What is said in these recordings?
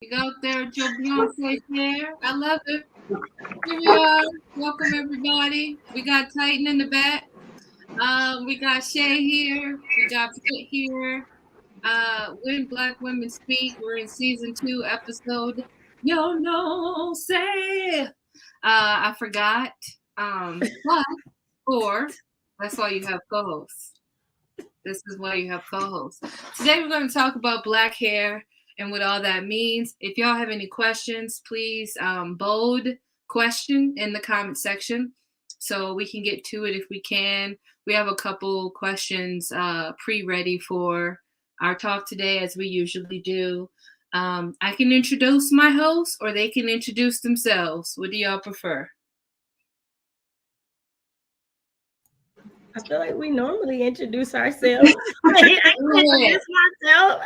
You out there with your Beyonce hair. I love it. Here we are. Welcome everybody. We got Titan in the back. We got Shay here. We got Fit here. When Black Women Speak. We're in season 2, episode Yo No Say. I forgot. But 4. That's why you have co-hosts. This is why you have co-hosts. Today we're going to talk about black hair and what all that means. If y'all have any questions, please bold question in the comment section so we can get to it if we can. We have a couple questions pre-ready for our talk today, as we usually do. I can introduce my host, or they can introduce themselves. What do y'all prefer? I feel like we normally introduce ourselves. I introduce myself.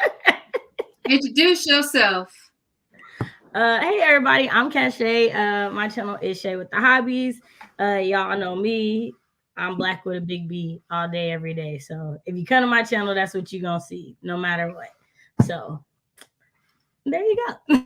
Introduce yourself. Hey everybody, I'm Cache. My channel is Shay with the Hobbies. Y'all know me. I'm black with a big B all day, every day. So if you come to my channel, that's what you're gonna see, no matter what. So there you go.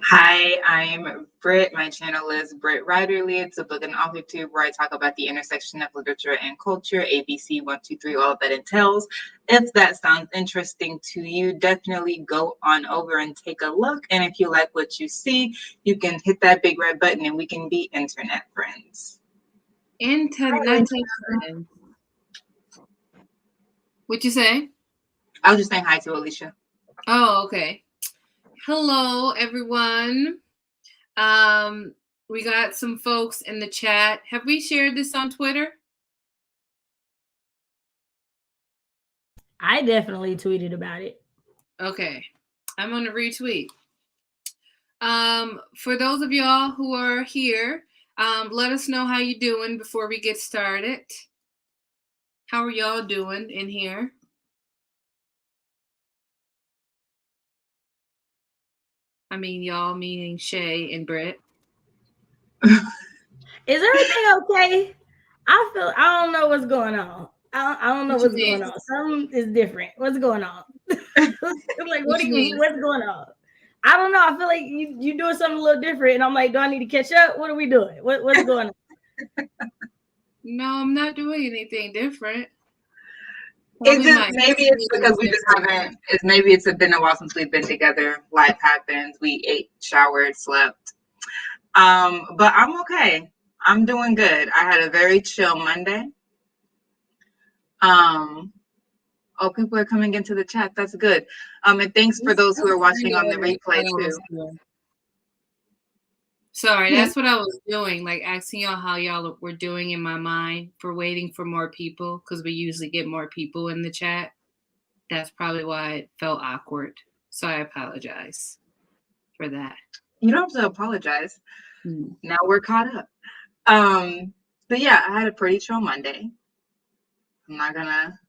Hi, I'm Britt. My channel is Britt Writerly. It's a book and author tube where I talk about the intersection of literature and culture, ABC 1, 2, 3, all that entails. If that sounds interesting to you, definitely go on over and take a look. And if you like what you see, you can hit that big red button and we can be internet friends. Internet friends. What you say? I was just saying hi to Alicia. Oh, okay. Hello, everyone. We got some folks in the chat. Have we shared this on Twitter? I definitely tweeted about it. Okay. I'm going to retweet. For those of y'all who are here, let us know how you doing before we get started. How are y'all doing in here? I mean, y'all meaning Shay and Britt. Is everything okay? I don't know what's going on. I don't know what's going on. Something is different. What's going on? Like, what's going on? I don't know. I feel like you doing something a little different, and I'm like, do I need to catch up? What are we doing? What's going on? No, I'm not doing anything different. Maybe it's because we just haven't. Maybe it's been a while since we've been together. Life happens. We ate, showered, slept. But I'm okay. I'm doing good. I had a very chill Monday. Oh, people are coming into the chat. That's good. And thanks for those who are watching on the replay too. Sorry, that's what I was doing, like asking y'all how y'all were doing in my mind for waiting for more people, because we usually get more people in the chat. That's probably why it felt awkward. So I apologize for that. You don't have to apologize. Now we're caught up. But yeah, I had a pretty chill Monday. I'm not gonna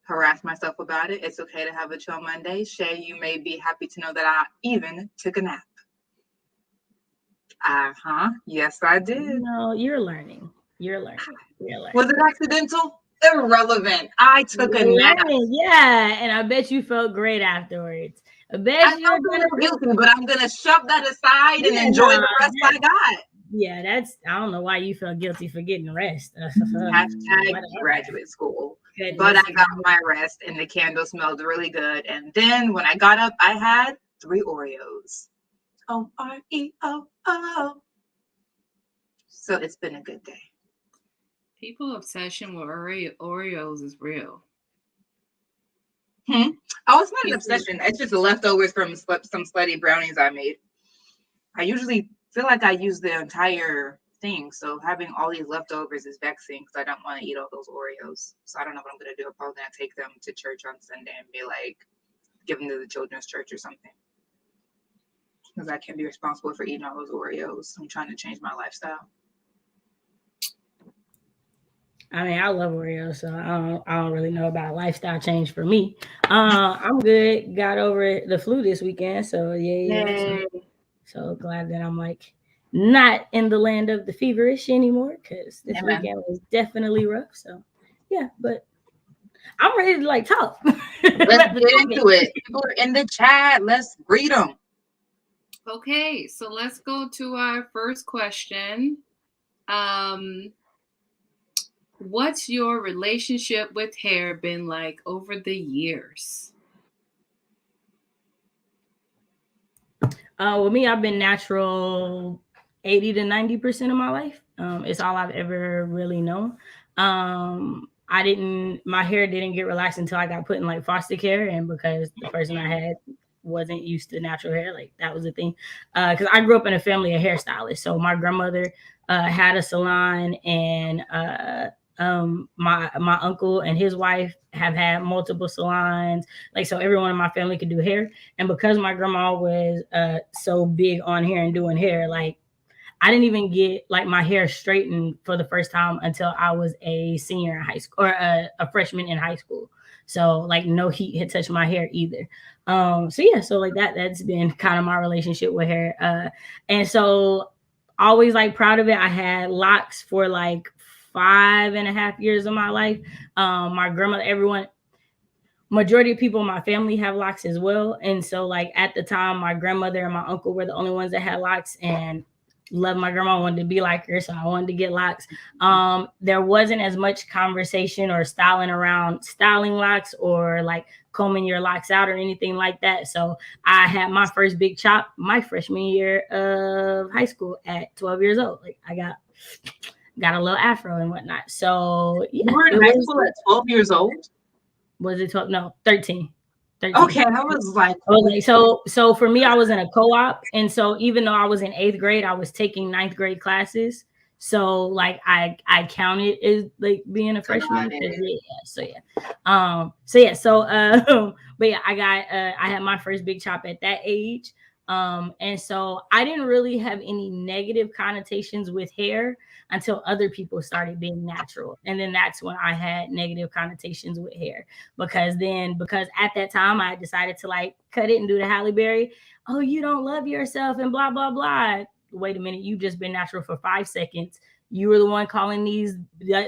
harass myself about it. It's okay to have a chill Monday. Shay, you may be happy to know that I even took a nap. Yes, I did. No, you're learning. Was it accidental? Irrelevant. I took a nap. Yeah, and I bet you felt great afterwards. I felt a little guilty, but I'm gonna shove that aside and enjoy the rest I got. Yeah, I don't know why you felt guilty for getting rest. Hashtag graduate school. Goodness. But I got my rest and the candle smelled really good. And then when I got up, I had 3 Oreos. Oreo. So it's been a good day. People's obsession with Oreos is real. Oh, it's not an obsession. It's just leftovers from some slutty brownies I made. I usually feel like I use the entire thing. So having all these leftovers is vexing because I don't want to eat all those Oreos. So I don't know what I'm going to do. I'm probably going to take them to church on Sunday and be like, give them to the children's church or something. Because I can't be responsible for eating all those Oreos. I'm trying to change my lifestyle. I mean, I love Oreos, so I don't really know about lifestyle change for me. I'm good. Got over the flu this weekend, so yeah. So glad that I'm like not in the land of the feverish anymore, because this weekend was definitely rough. So yeah, but I'm ready to like talk. Let's get into it. People are in the chat. Let's read them. Okay, so let's go to our first question. What's your relationship with hair been like over the years? With me, I've been natural 80 to 90% of my life. It's all I've ever really known. My hair didn't get relaxed until I got put in like foster care, and because the person I had wasn't used to natural hair, like that was the thing. Because I grew up in a family of hairstylists, so my grandmother had a salon, and my uncle and his wife have had multiple salons. Like, so everyone in my family could do hair, and because my grandma was so big on hair and doing hair, like I didn't even get like my hair straightened for the first time until I was a senior in high school, or a freshman in high school. So like no heat had touched my hair either. So yeah, so like that's been kind of my relationship with hair. And so always like proud of it. I had locks for like 5.5 years of my life. My grandmother, everyone, majority of people in my family have locks as well. And so like at the time, my grandmother and my uncle were the only ones that had locks, and love my grandma, wanted to be like her, so I wanted to get locks. There wasn't as much conversation or styling around styling locks or like combing your locks out or anything like that. So I had my first big chop my freshman year of high school at 12 years old. Like I got a little afro and whatnot. So yeah, You were in high school at 12 years old? Was it 12? No, 13. 13. Okay, I was like, so for me, I was in a co-op, and so even though I was in 8th grade, I was taking 9th grade classes. So like I counted as like being a freshman. But yeah, I had my first big chop at that age. And so I didn't really have any negative connotations with hair until other people started being natural. And then that's when I had negative connotations with hair, because at that time I decided to like cut it and do the Halle Berry. Oh, you don't love yourself and blah, blah, blah. Wait a minute. You've just been natural for 5 seconds. You were the one calling these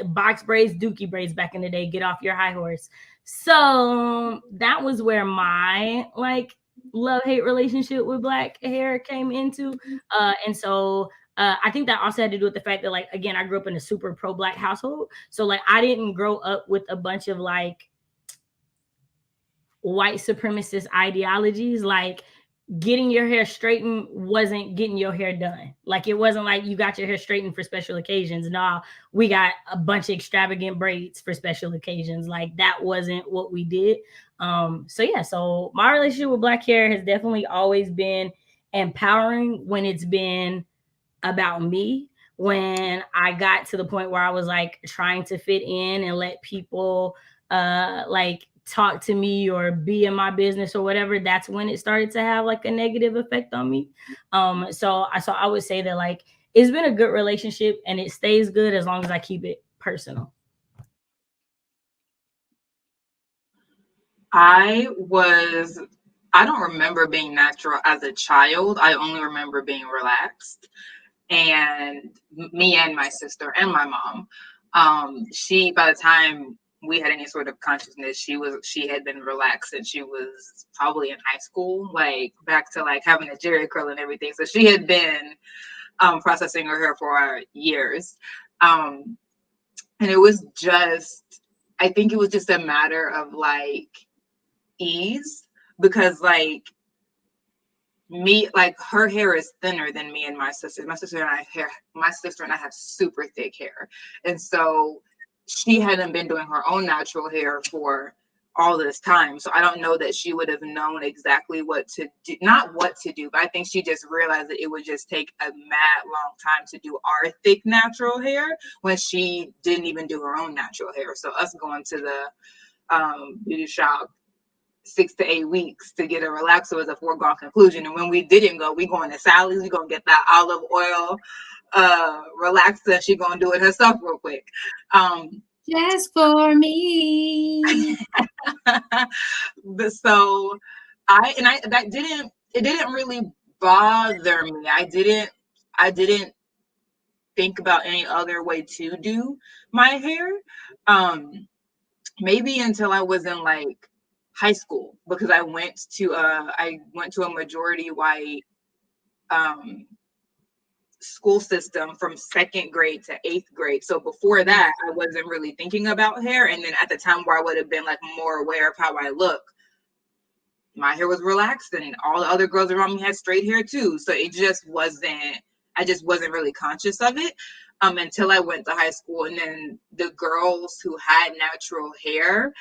box braids dookie braids back in the day. Get off your high horse. So that was where my like love-hate relationship with black hair came into. And so I think that also had to do with the fact that, like, again, I grew up in a super pro-black household. So like I didn't grow up with a bunch of like white supremacist ideologies. Like getting your hair straightened wasn't getting your hair done. Like it wasn't like you got your hair straightened for special occasions. No, we got a bunch of extravagant braids for special occasions. Like that wasn't what we did. So my relationship with black hair has definitely always been empowering when it's been about me. When I got to the point where I was like trying to fit in and let people like talk to me or be in my business or whatever, that's when it started to have like a negative effect on me. So I would say that like it's been a good relationship, and it stays good as long as I keep it personal. I don't remember being natural as a child. I only remember being relaxed. And me and my sister and my mom, she, by the time we had any sort of consciousness, she had been relaxed, and she was probably in high school, like back to like having a jerry curl and everything. So she had been processing her hair for years. And it was just, I think it was just a matter of like ease, because like me, like her hair is thinner than me and my sister. My sister and I have super thick hair. And so she hadn't been doing her own natural hair for all this time. So I don't know that she would have known exactly what to do, not what to do, but I think she just realized that it would just take a mad long time to do our thick natural hair when she didn't even do her own natural hair. So us going to the beauty shop 6 to 8 weeks to get a relaxer was a foregone conclusion. And when we didn't go, we going to Sally's, we gonna get that olive oil relaxer. She gonna do it herself real quick. Just for me. So it didn't really bother me. I didn't think about any other way to do my hair. maybe until I was in like high school, because I went to a majority white school system from 2nd grade to 8th grade. So before that, I wasn't really thinking about hair. And then at the time where I would have been like more aware of how I look, my hair was relaxed and all the other girls around me had straight hair too. So I just wasn't really conscious of it until I went to high school. And then the girls who had natural hair,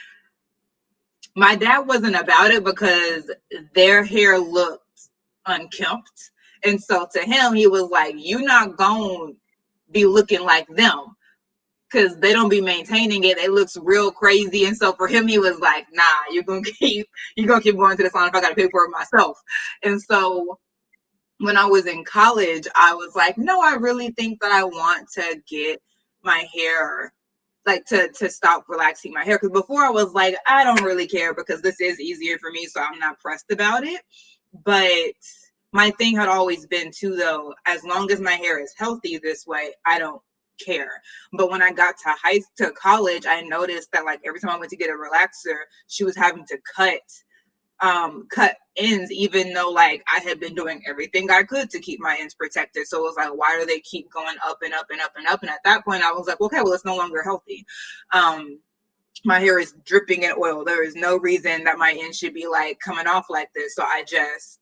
my dad wasn't about it because their hair looked unkempt. And so to him, he was like, "You're not going to be looking like them because they don't be maintaining it. It looks real crazy." And so for him, he was like, "Nah, you're going to keep going to the salon if I got to pay for it myself." And so when I was in college, I was like, "No, I really think that I want to get my hair, like to stop relaxing my hair." Because before I was like, I don't really care because this is easier for me, so I'm not pressed about it. But my thing had always been too, though, as long as my hair is healthy this way, I don't care. But when I got to college, I noticed that like every time I went to get a relaxer, she was having to cut ends, even though like I had been doing everything I could to keep my ends protected. So it was like, why do they keep going up and up and up and up? And at that point I was like, okay, well, it's no longer healthy. My hair is dripping in oil. There is no reason that my ends should be like coming off like this. So I just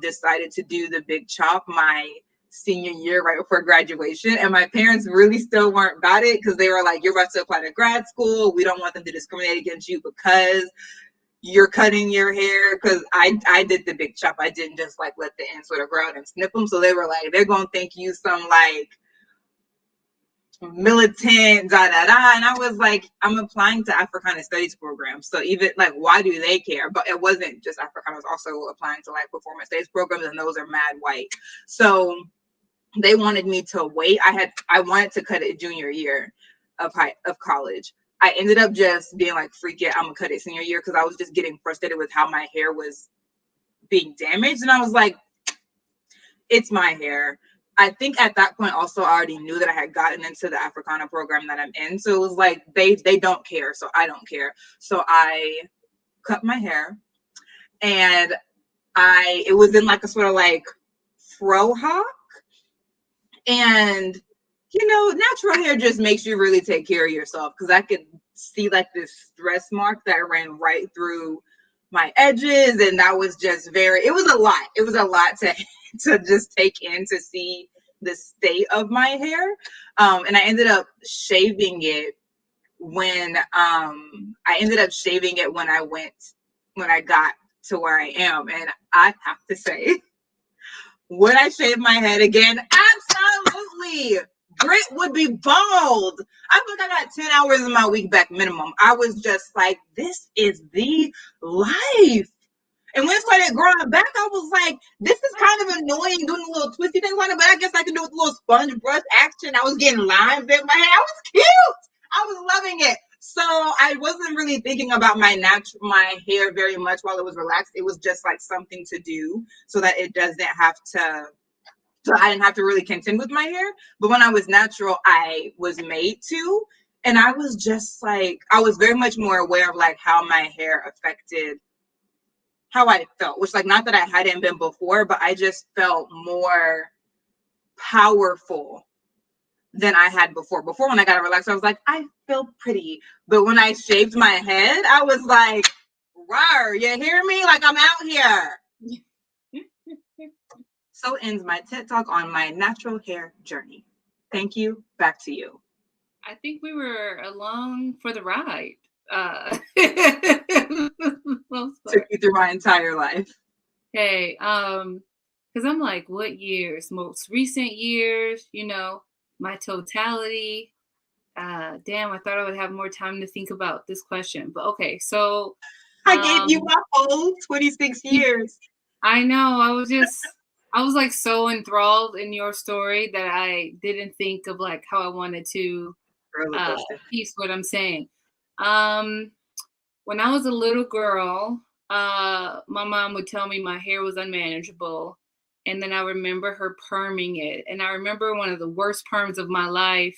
decided to do the big chop my senior year right before graduation. And my parents really still weren't about it because they were like, "You're about to apply to grad school. We don't want them to discriminate against you because you're cutting your hair." Because I did the big chop. I didn't just like let the ends sort of grow out and snip them. So they were like, "They're gonna think you some like militant and I was like, I'm applying to Africana studies programs, so even like, why do they care? But it wasn't just Africana. I was also applying to like performance studies programs, and those are mad white. So they wanted me to wait. I wanted to cut it junior year of college. I ended up just being like, freak it, I'm gonna cut it senior year, because I was just getting frustrated with how my hair was being damaged. And I was like, it's my hair. I think at that point also I already knew that I had gotten into the Africana program that I'm in. So it was like they don't care, so I don't care. So I cut my hair, and it was in like a sort of like fro hawk. And natural hair just makes you really take care of yourself, because I could see like this stress mark that ran right through my edges, and that was just it was a lot. It was a lot to just take in, to see the state of my hair. And I ended up shaving it when I got to where I am. And I have to say, would I shave my head again? Absolutely. Britt would be bald. I think I got 10 hours of my week back minimum. I was just like, this is the life. And when it started growing back, I was like, this is kind of annoying, doing a little twisty thing on it, but I guess I can do it with a little sponge brush action. I was getting lines in my hair. I was cute. I was loving it. So I wasn't really thinking about my hair very much while it was relaxed. It was just like something to do so that I didn't have to really contend with my hair. But when I was natural, I was made to. And I was just like, I was very much more aware of like how my hair affected how I felt, which like, not that I hadn't been before, but I just felt more powerful than I had before. Before, when I got relaxed, I was like, I feel pretty. But when I shaved my head, I was like, rawr, you hear me? Like, I'm out here. So ends my TED Talk on my natural hair journey. Thank you. Back to you. I think we were along for the ride. Took you through my entire life. Hey, because I'm like, what years? Most recent years, my totality. Damn, I thought I would have more time to think about this question. But okay, so I gave you my whole 26 years. I know. I was like so enthralled in your story that I didn't think of like how I wanted to piece what I'm saying. When I was a little girl, my mom would tell me my hair was unmanageable. And then I remember her perming it. And I remember one of the worst perms of my life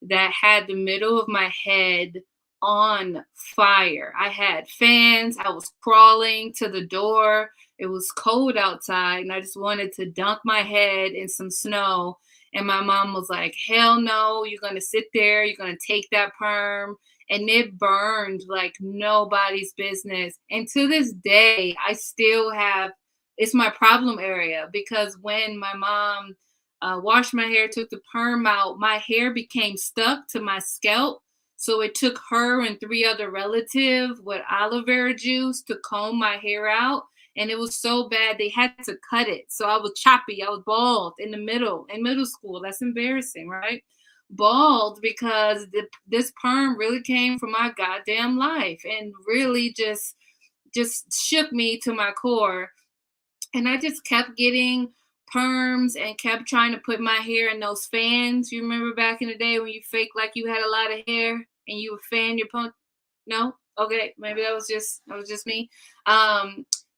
that had the middle of my head on fire. I had fans. I was crawling to the door. It was cold outside, and I just wanted to dunk my head in some snow. And my mom was like, hell no, you're going to sit there. You're going to take that perm. And it burned like nobody's business. And to this day, I still have, it's my problem area, because when my mom washed my hair, took the perm out, my hair became stuck to my scalp. So it took her and 3 other relatives with aloe vera juice to comb my hair out. And it was so bad, they had to cut it. So I was choppy. I was bald in middle school. That's embarrassing, right? Bald, because this perm really came from my goddamn life and really just shook me to my core. And I just kept getting perms and kept trying to put my hair in those fans. You remember back in the day when you fake like you had a lot of hair and you would fan your pony? No? Okay, maybe that was just me.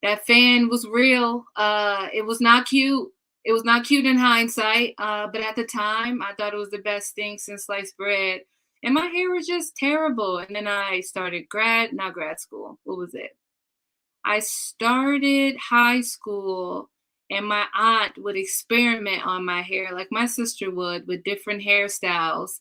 That fan was real. It was not cute. It was not cute in hindsight, but at the time, I thought it was the best thing since sliced bread. And my hair was just terrible. And then I started not grad school. What was it? I started high school, and my aunt would experiment on my hair like my sister would, with different hairstyles,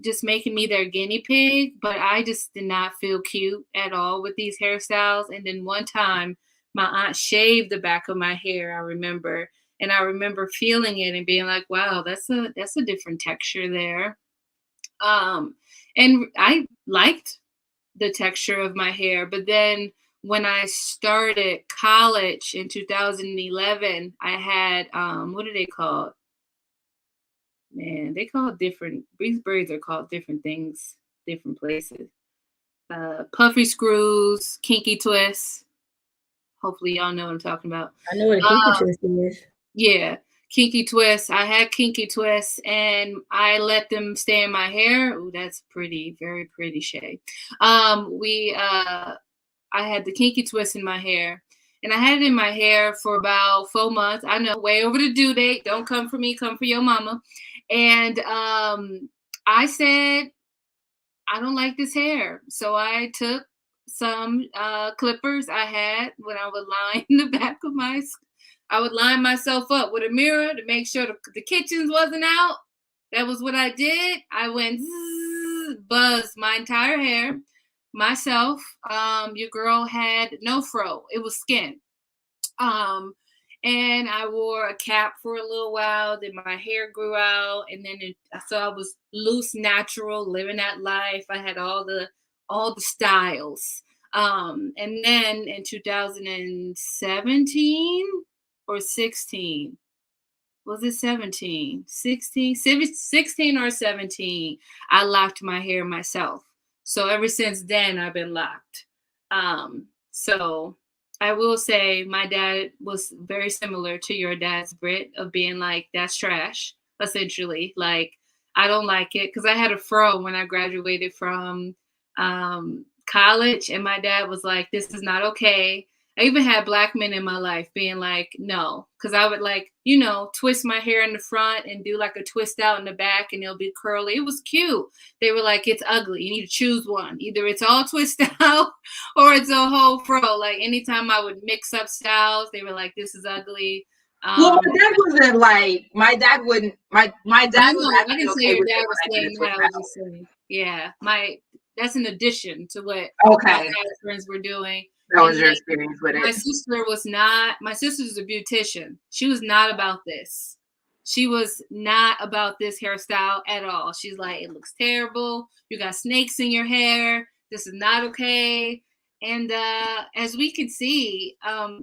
just making me their guinea pig. But I just did not feel cute at all with these hairstyles. And then one time my aunt shaved the back of my hair, I remember. And I remember feeling it and being like, wow, that's a different texture there. And I liked the texture of my hair. But then when I started college in 2011, I had, what are they called? Man, they call it different. These braids are called different things, different places. Puffy screws, kinky twists. Hopefully y'all know what I'm talking about. I know what a kinky twist is. Yeah, kinky twists. I had kinky twists, and I let them stay in my hair. Ooh, that's pretty, very pretty shade. I had the kinky twist in my hair, and I had it in my hair for about 4 months. I know, way over the due date. Don't come for me, come for your mama. And I said, I don't like this hair. So I took some clippers I had when I would line the back of I would line myself up with a mirror to make sure the kitchens wasn't out. That was what I did. I went buzzed my entire hair myself. Your girl had no fro. It was skin. And I wore a cap for a little while. Then my hair grew out, and then so I was loose, natural, living that life. I had all the styles. And then in 2017 or 16, was it 17, 16, 16 or 17, I locked my hair myself. So ever since then, I've been locked. So I will say my dad was very similar to your dad's, Brit, of being like, that's trash, essentially. Like, I don't like it, because I had a fro when I graduated from college, and my dad was like, this is not okay. I even had Black men in my life being like, no, because I would twist my hair in the front and do like a twist out in the back, and it'll be curly. It was cute. They were like, it's ugly. You need to choose one. Either it's all twisted out or it's a whole fro. Like, anytime I would mix up styles, they were like, this is ugly. Well, my dad wasn't like, my dad wouldn't, my dad was I can say your dad was saying what I was just saying. Yeah, that's an addition to what my friends were doing. That was your experience with it. My sister's a beautician. She was not about this. She was not about this hairstyle at all. She's like, it looks terrible. You got snakes in your hair. This is not okay. And as we can see,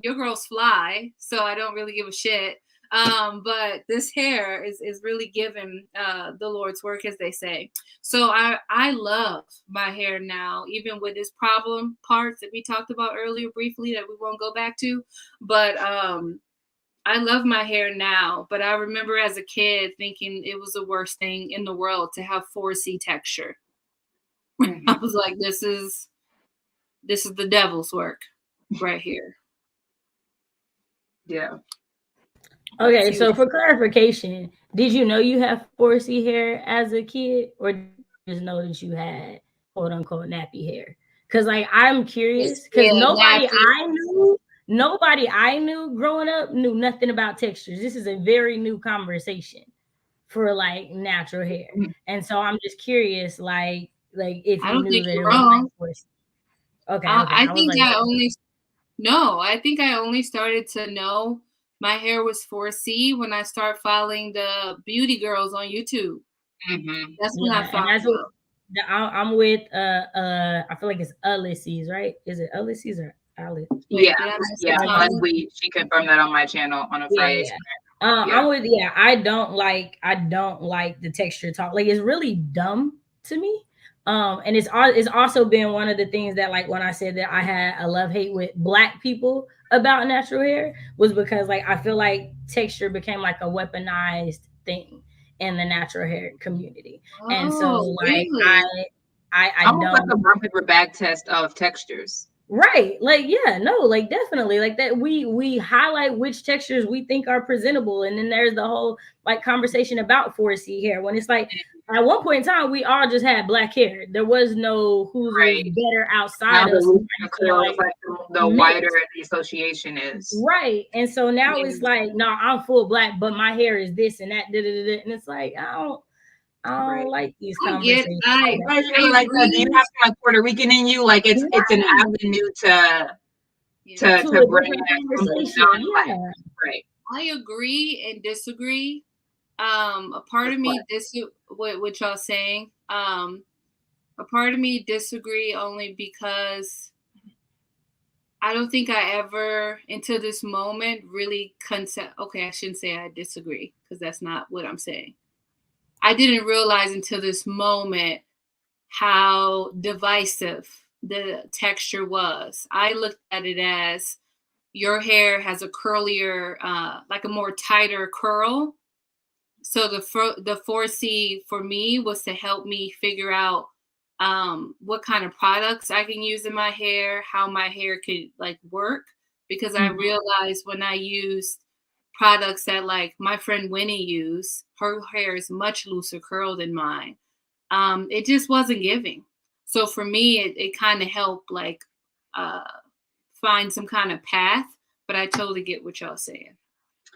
your girl's fly, so I don't really give a shit. But this hair is really giving the Lord's work, as they say. So I love my hair now, even with its problem parts that we talked about earlier briefly that we won't go back to. But I love my hair now. But I remember as a kid thinking it was the worst thing in the world to have 4C texture. I was like, this is the devil's work right here. Yeah. Okay, so for clarification, did you know you have 4C hair as a kid, or did you just know that you had quote unquote nappy hair. Because like I'm curious, because Yeah, nobody nappy. I knew growing up knew nothing about textures. This is a very new conversation for like natural hair. And so I'm just curious, like if I you don't knew think that it you're was wrong. like okay. I I was think like, I think I only started to know my hair was 4C when I started following the beauty girls on YouTube. That's when I found out. I'm with I feel like it's Ulysses, right? Is it Ulysses or Alice? Wait, did I miss the time? She confirmed that on my channel on a Friday. I'm with I don't like the texture talk. Like it's really dumb to me. And it's also been one of the things that like when I said that I had a love-hate with Black people about natural hair was because like I feel like texture became like a weaponized thing in the natural hair community. And so like really? I almost don't like a brown paper bag test of textures. Right. Like, yeah, no, like definitely like that. We highlight which textures we think are presentable. And then there's the whole like conversation about 4C hair when it's like at one point in time, we all just had Black hair. There was no whose was better outside of the wider the association is. Right. And so now it's like, no, I'm full Black, but my hair is this and that. And it's like, I don't like these conversations. I like that. Do you have some like Puerto Rican in you? Like it's an avenue to bring conversation. Right. I agree and disagree. A part of me what y'all saying. A part of me disagree only because I don't think I ever until this moment really okay, I shouldn't say I disagree because that's not what I'm saying. I didn't realize until this moment how divisive the texture was. I looked at it as your hair has a curlier, like a more tighter curl. So the 4C for me was to help me figure out what kind of products I can use in my hair, how my hair could like work. Because I realized when I used products that like my friend Winnie used, her hair is much looser curl than mine. It just wasn't giving. So for me, it kind of helped like find some kind of path, but I totally get what y'all saying.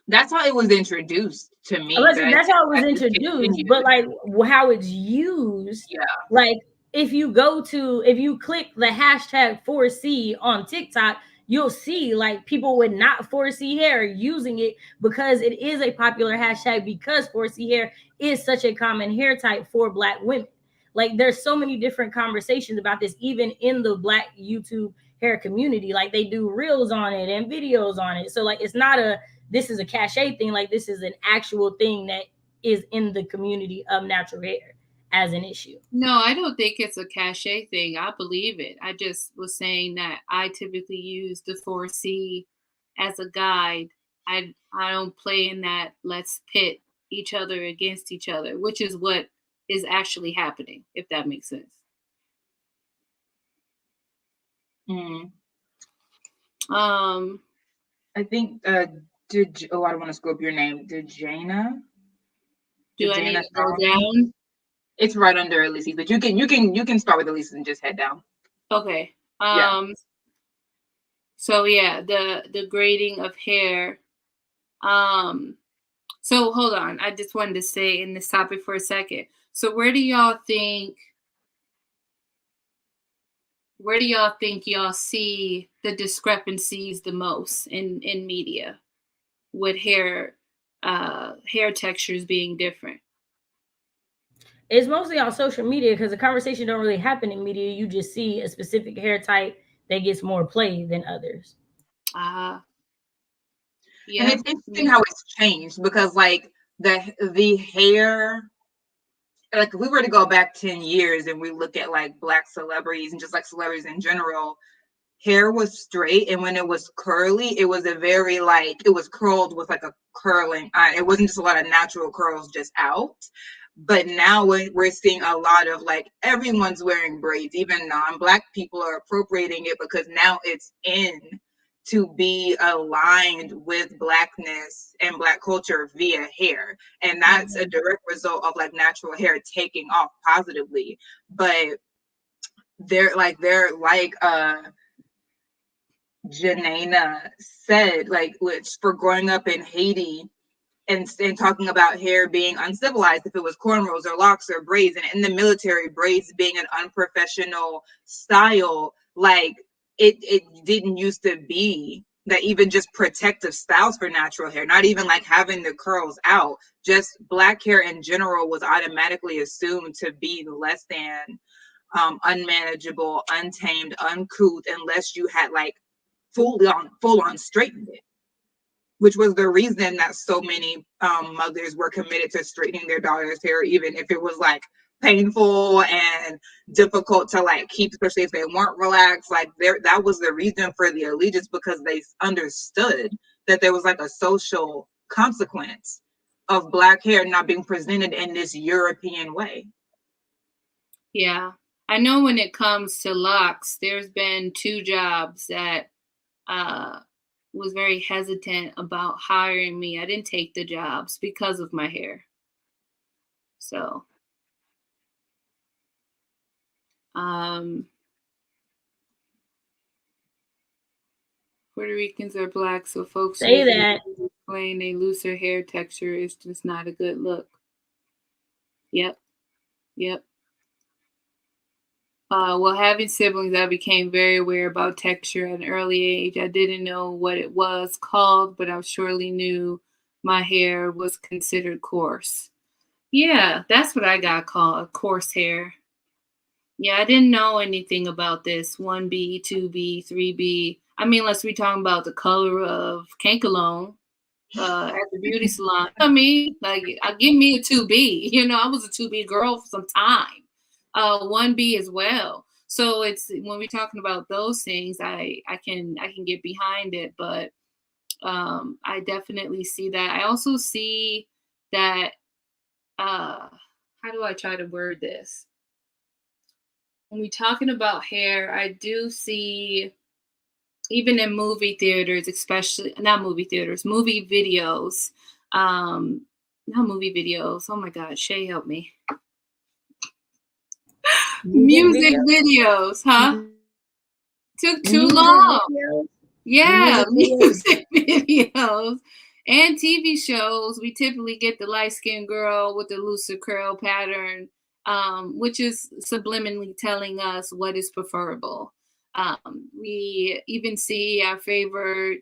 That's how it was introduced to me. That's how it was introduced, but like how it's used. Yeah. Like if you click the hashtag 4C on TikTok, you'll see like people with not 4C hair using it because it is a popular hashtag because 4C hair is such a common hair type for Black women. Like there's so many different conversations about this, even in the Black YouTube hair community. Like they do reels on it and videos on it. So like it's not this is a cachet thing. Like this is an actual thing that is in the community of natural hair as an issue. No, I don't think it's a cachet thing. I believe it. I just was saying that I typically use the 4C as a guide. I don't play in that let's pit each other against each other, which is what is actually happening, if that makes sense. I think I don't want to screw up your name. Dejana? Do I need to go down? It's right under Ulysses, but you can start with Ulysses and just head down. Okay. So yeah, the grading of hair. So hold on. I just wanted to stay in this topic for a second. So where do y'all think y'all see the discrepancies the most in media with hair textures being different? It's mostly on social media because the conversation don't really happen in media. You just see a specific hair type that gets more play than others. Yeah. And it's interesting how it's changed because like the hair, like if we were to go back 10 years and we look at like Black celebrities and just like celebrities in general, hair was straight, and when it was curly, it was it was curled with like a curling iron. It wasn't just a lot of natural curls just out. But now we're seeing a lot of like everyone's wearing braids, even non-Black people are appropriating it because now it's in to be aligned with Blackness and Black culture via hair. And that's a direct result of like natural hair taking off positively. But they're like Janaina said, like, which for growing up in Haiti and talking about hair being uncivilized, if it was cornrows or locks or braids, and in the military, braids being an unprofessional style, like it didn't used to be that even just protective styles for natural hair, not even like having the curls out, just black hair in general was automatically assumed to be less than unmanageable, untamed, uncouth, unless you had like full on straightened it, which was the reason that so many mothers were committed to straightening their daughters' hair, even if it was like painful and difficult to like keep, especially if they weren't relaxed. Like that was the reason for the allegiance, because they understood that there was like a social consequence of black hair not being presented in this European way. Yeah. I know when it comes to locks, there's been 2 jobs that was very hesitant about hiring me. I didn't take the jobs because of my hair. So, Puerto Ricans are black, so folks say that explain a looser hair texture is just not a good look. Yep. Well, having siblings, I became very aware about texture at an early age. I didn't know what it was called, but I surely knew my hair was considered coarse. Yeah, that's what I got called, coarse hair. Yeah, I didn't know anything about this 1B, 2B, 3B. I mean, unless we're talking about the color of Cologne at the beauty salon. I mean, like, give me a 2B. You know, I was a 2B girl for some time. 1B as well. So it's when we're talking about those things, I can get behind it, but I definitely see that. I also see that how do I try to word this? When we're talking about hair, I do see, even in movie theaters, especially not movie theaters, movie videos, not movie videos. Oh my God, Shay, help me. Music videos, huh? Took too long. Videos? Yeah, music videos and TV shows. We typically get the light-skinned girl with the looser curl pattern, which is subliminally telling us what is preferable. We even see our favorite,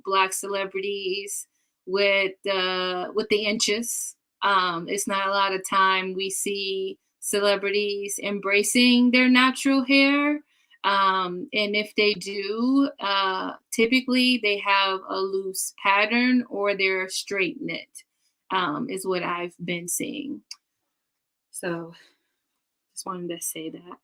black celebrities with the inches. It's not a lot of time we see celebrities embracing their natural hair. And if they do, typically they have a loose pattern or they're straight knit, is what I've been seeing. So just wanted to say that.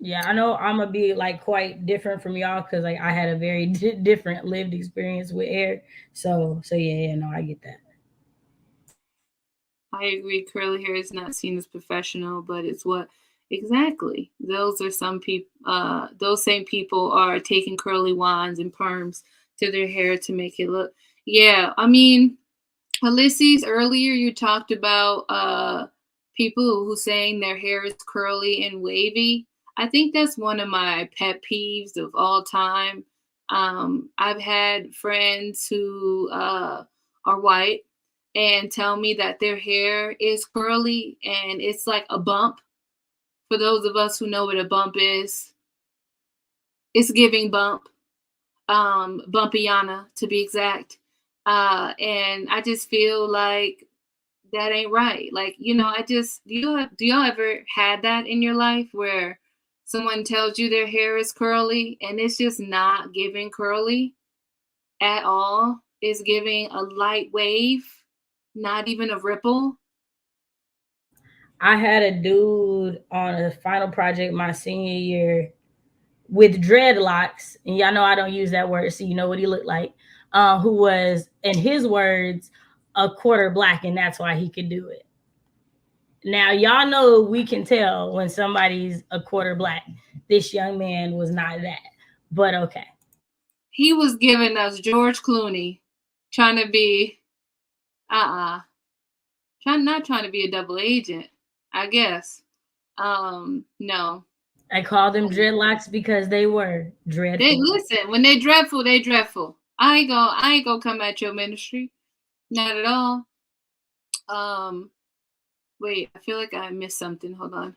Yeah, I know I'm gonna be like quite different from y'all because like I had a very different lived experience with hair. So yeah, no, I get that. I agree. Curly hair is not seen as professional, but it's what exactly. Those are some people. Those same people are taking curly wands and perms to their hair to make it look. Yeah, I mean, Ulysses, earlier you talked about people who saying their hair is curly and wavy. I think that's one of my pet peeves of all time. I've had friends who are white and tell me that their hair is curly and it's like a bump. For those of us who know what a bump is, it's giving bump, bumpiana to be exact. And I just feel like that ain't right. Like, do y'all ever had that in your life where someone tells you their hair is curly and it's just not giving curly at all? It's giving a light wave, not even a ripple. I had a dude on a final project my senior year with dreadlocks, and y'all know I don't use that word, so you know what he looked like, who was, in his words, a quarter black, and that's why he could do it. Now, y'all know we can tell when somebody's a quarter black. This young man was not that, but okay. He was giving us George Clooney, trying to be Not trying to be a double agent, I guess. No. I call them dreadlocks because they were dreadful. Listen, when they dreadful, they dreadful. I ain't gonna come at your ministry. Not at all. Wait, I feel like I missed something. Hold on.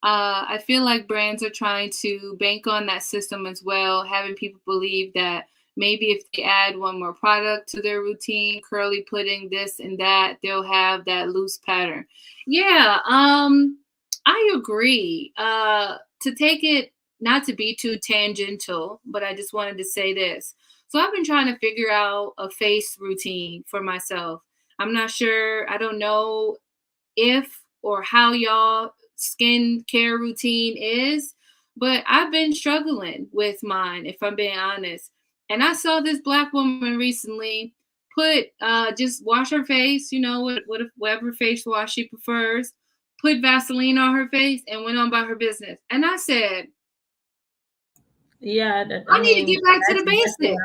I feel like brands are trying to bank on that system as well, having people believe that maybe if they add one more product to their routine, curly pudding, this and that, they'll have that loose pattern. Yeah, I agree. To take it, not to be too tangential, but I just wanted to say this. So I've been trying to figure out a face routine for myself. I'm not sure. I don't know if or how y'all skin care routine is, but I've been struggling with mine, if I'm being honest. And I saw this Black woman recently put just wash her face, whatever face wash she prefers, put Vaseline on her face and went on about her business. And I said, yeah, I need to get back to the basics.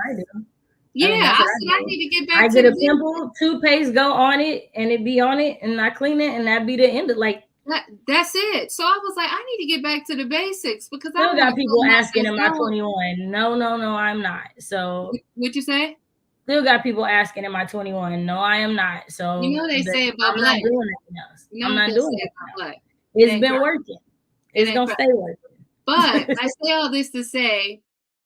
Yeah, I said I need to get back to the basics. I get a pimple, toothpaste go on it, and it be on it, and I clean it, and that be the end of that's it. So I was like, I need to get back to the basics because I got people asking, am I 21? No, I'm not. So what'd you say? Still got people asking, am I 21? No, I am not. So they say about Black. I'm not doing anything else. I'm not doing it. Black. It's been working. It's gonna stay working. But I say all this to say,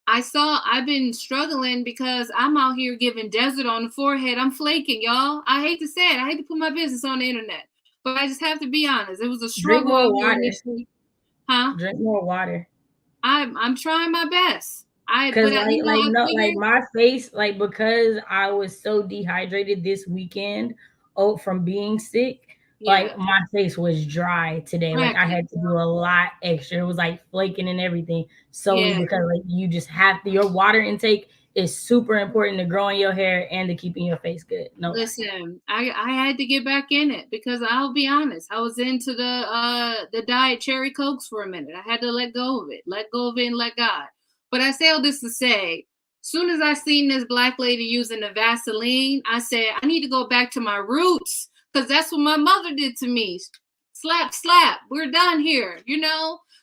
I've been struggling because I'm out here giving desert on the forehead. I'm flaking, y'all. I hate to say it. I hate to put my business on the internet, but I just have to be honest. It was a struggle. Drink more water. Huh? Drink more water. I'm trying my best. Because my face, because I was so dehydrated this weekend, from being sick. Yeah. My face was dry today. I had to do a lot extra. It was flaking and everything. Because you just have to, your water intake is super important to growing your hair and to keeping your face good. No, listen, I had to get back in it because I'll be honest, I was into the diet cherry Cokes for a minute. I had to let go of it and let God. But I say all this to say, soon as I seen this Black lady using the Vaseline, I said, I need to go back to my roots. Because that's what my mother did to me. Slap, slap. We're done here,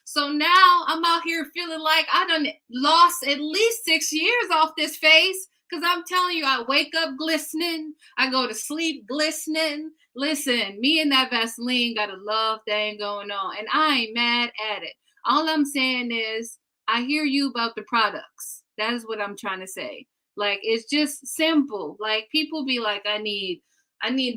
So now I'm out here feeling like I done lost at least 6 years off this face. Because I'm telling you, I wake up glistening. I go to sleep glistening. Listen, me and that Vaseline got a love thing going on. And I ain't mad at it. All I'm saying is, I hear you about the products. That is what I'm trying to say. It's just simple. People be like, I need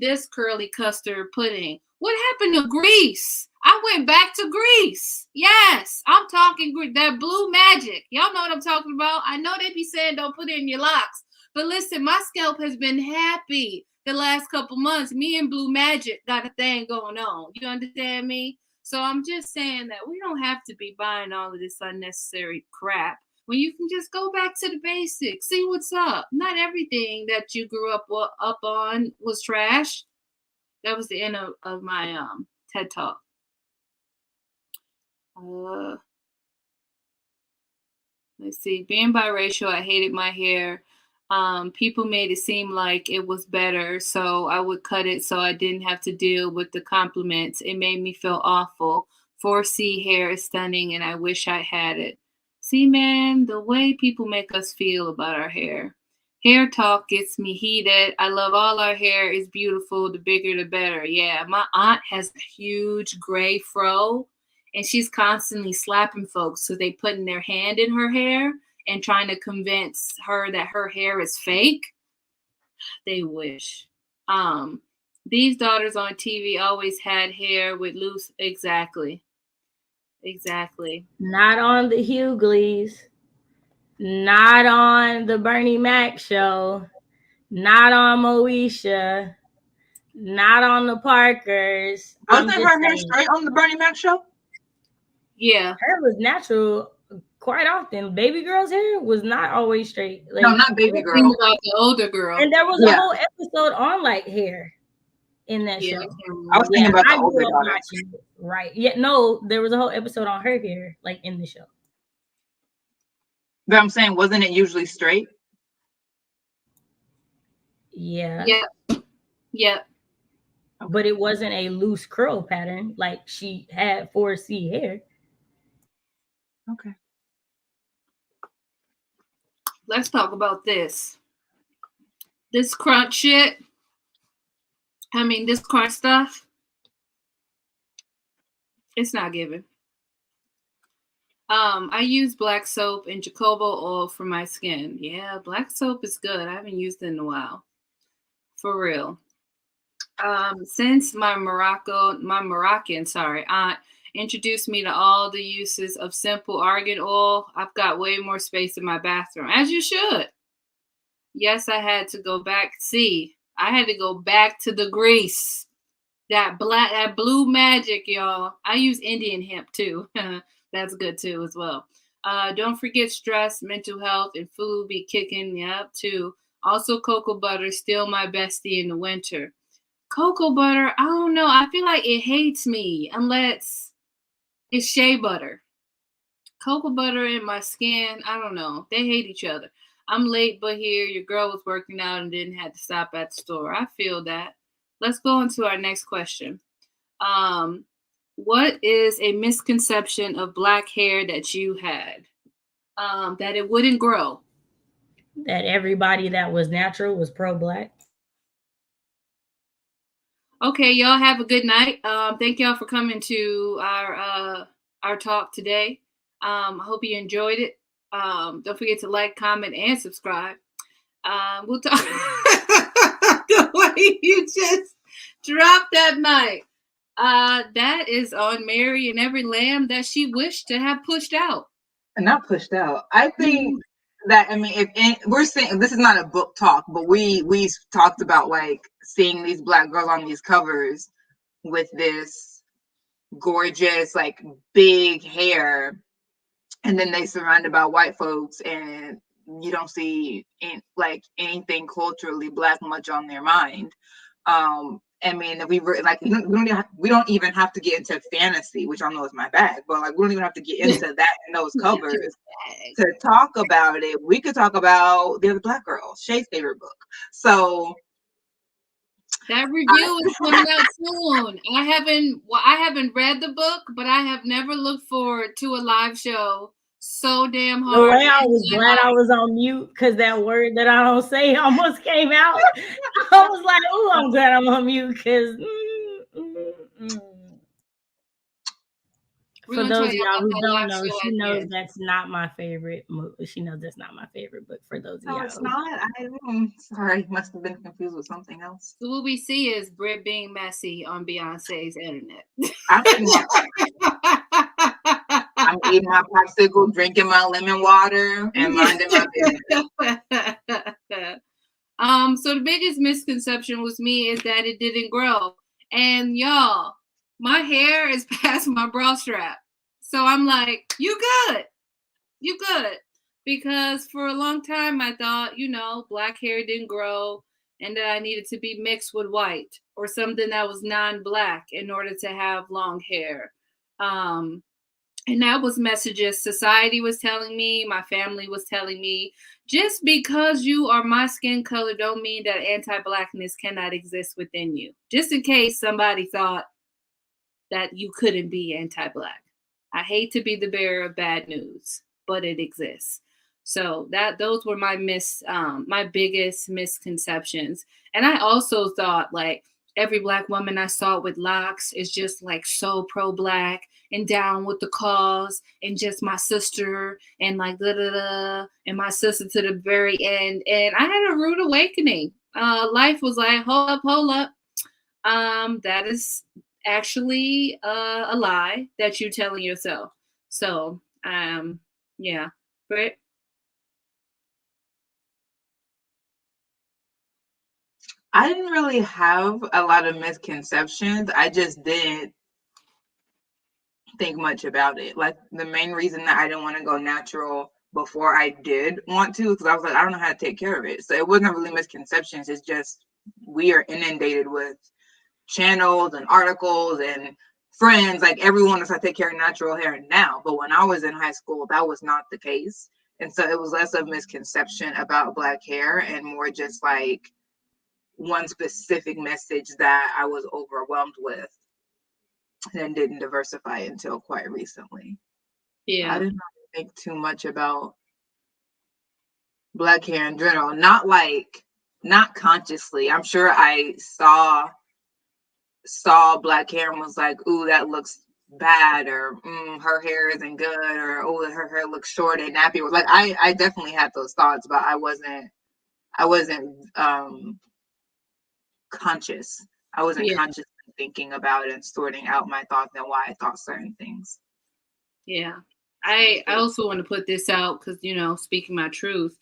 this curly custard pudding. What happened to Greece? I went back to Greece. Yes, I'm talking that blue magic. Y'all know what I'm talking about. I know they be saying don't put it in your locks. But listen, my scalp has been happy the last couple months. Me and blue magic got a thing going on. You understand me? So I'm just saying that we don't have to be buying all of this unnecessary crap. When you can just go back to the basics, see what's up. Not everything that you grew up on was trash. That was the end of my TED Talk. Let's see. Being biracial, I hated my hair. People made it seem like it was better, so I would cut it so I didn't have to deal with the compliments. It made me feel awful. 4C hair is stunning, and I wish I had it. See, man, the way people make us feel about our hair. Hair talk gets me heated. I love all our hair. It's beautiful. The bigger, the better. Yeah, my aunt has a huge gray fro, and she's constantly slapping folks so they putting their hand in her hair and trying to convince her that her hair is fake. They wish. These daughters on TV always had hair with loose. Exactly. Not on the Hughleys. Not on the Bernie Mac show. Not on Moesha. Not on the Parkers. Wasn't her hair straight on the Bernie Mac show? Yeah. Hair was natural quite often. Baby girl's hair was not always straight. No, not baby girl. About the older girl. And there was a whole episode on hair in that show. I was thinking about the older daughter. Right. Yeah, no, there was a whole episode on her hair, in the show. But I'm saying, wasn't it usually straight? Yeah. Yeah. Yep. But it wasn't a loose curl pattern like she had 4C hair. Okay. Let's talk about this. This crunch shit. I mean, this crunch stuff. It's not giving. I use black soap and jojoba oil for my skin. Yeah, black soap is good. I haven't used it in a while. For real. Since my Moroccan aunt introduced me to all the uses of simple argan oil, I've got way more space in my bathroom, as you should. Yes, I had to go back. I had to go back to the grease. That blue magic, y'all. I use Indian hemp too. That's good too as well. Don't forget stress, mental health, and food be kicking me up too. Also, cocoa butter, still my bestie in the winter. Cocoa butter, I don't know. I feel like it hates me unless it's shea butter. Cocoa butter and my skin, I don't know. They hate each other. I'm late, but here your girl was working out and didn't have to stop at the store. I feel that. Let's go on to our next question. What is a misconception of black hair that you had? That it wouldn't grow. That everybody that was natural was pro-black. Okay, y'all have a good night. Thank y'all for coming to our talk today. I hope you enjoyed it. Don't forget to like, comment, and subscribe. We'll talk. The way you just dropped that mic. That is on Mary and every lamb that she wished to have pushed out. Not pushed out. I think that, I mean, if we're saying this is not a book talk, but we talked about like seeing these black girls on these covers with this gorgeous, like big hair, and then they surrounded by white folks, and you don't see like anything culturally black much on their mind. I mean, we were like, we don't even have to get into fantasy, which I know is my bag, but like we don't even have to get into that in those covers to talk about it. We could talk about The Other Black Girl, Shay's favorite book. So that review is coming out soon. I haven't read the book, but I have never looked forward to a live show so damn hard. The way I was glad I was on mute because that word that I don't say almost came out. I was like, oh, I'm glad I'm on mute because for those of y'all who don't know, she knows that's not my favorite movie. She knows that's not my favorite book. For those of y'all, it's not. Sorry, must have been confused with something else. So what we see is Brit being messy on Beyonce's internet. I'm eating my popsicle, drinking my lemon water, and minding my business. So the biggest misconception with me is that it didn't grow. And y'all, my hair is past my bra strap. So I'm like, you good. Because for a long time I thought, black hair didn't grow and that I needed to be mixed with white or something that was non-black in order to have long hair. And that was messages society was telling me, my family was telling me, just because you are my skin color don't mean that anti-blackness cannot exist within you. Just in case somebody thought that you couldn't be anti-black. I hate to be the bearer of bad news, but it exists. So those were my biggest misconceptions. And I also thought like every black woman I saw with locks is just like so pro-black and down with the cause and just my sister and like and my sister to the very end. And I had a rude awakening. Life was like, hold up. That is actually a lie that you're telling yourself. So, yeah. Britt? I didn't really have a lot of misconceptions. I just didn't think much about it. Like the main reason that I didn't want to go natural before I did want to, because I was like, I don't know how to take care of it. So it wasn't really misconceptions. It's just we are inundated with channels and articles and friends. Like everyone is like take care of natural hair now. But when I was in high school, that was not the case. And so it was less of misconception about black hair and more just like one specific message that I was overwhelmed with, and didn't diversify until quite recently. Yeah. I didn't really think too much about Black hair in general, not consciously. I'm sure I saw Black hair and was like, ooh, that looks bad, or her hair isn't good, or oh, her hair looks short and nappy. Like I definitely had those thoughts, but I wasn't conscious. I wasn't consciously thinking about and sorting out my thoughts and why I thought certain things. Yeah. I also want to put this out because, speaking my truth,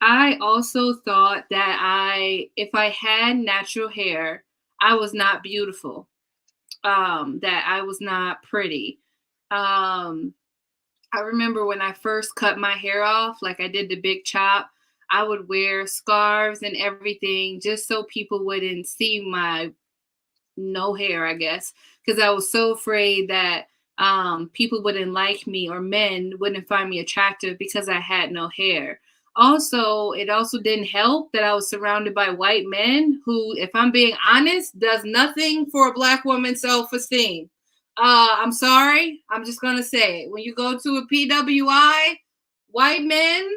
I also thought that if I had natural hair, I was not beautiful, that I was not pretty. I remember when I first cut my hair off, like I did the big chop, I would wear scarves and everything just so people wouldn't see my no hair, I guess, because I was so afraid that people wouldn't like me or men wouldn't find me attractive because I had no hair. Also, it also didn't help that I was surrounded by white men who, if I'm being honest, does nothing for a Black woman's self-esteem. I'm sorry. I'm just going to say it. When you go to a PWI, white men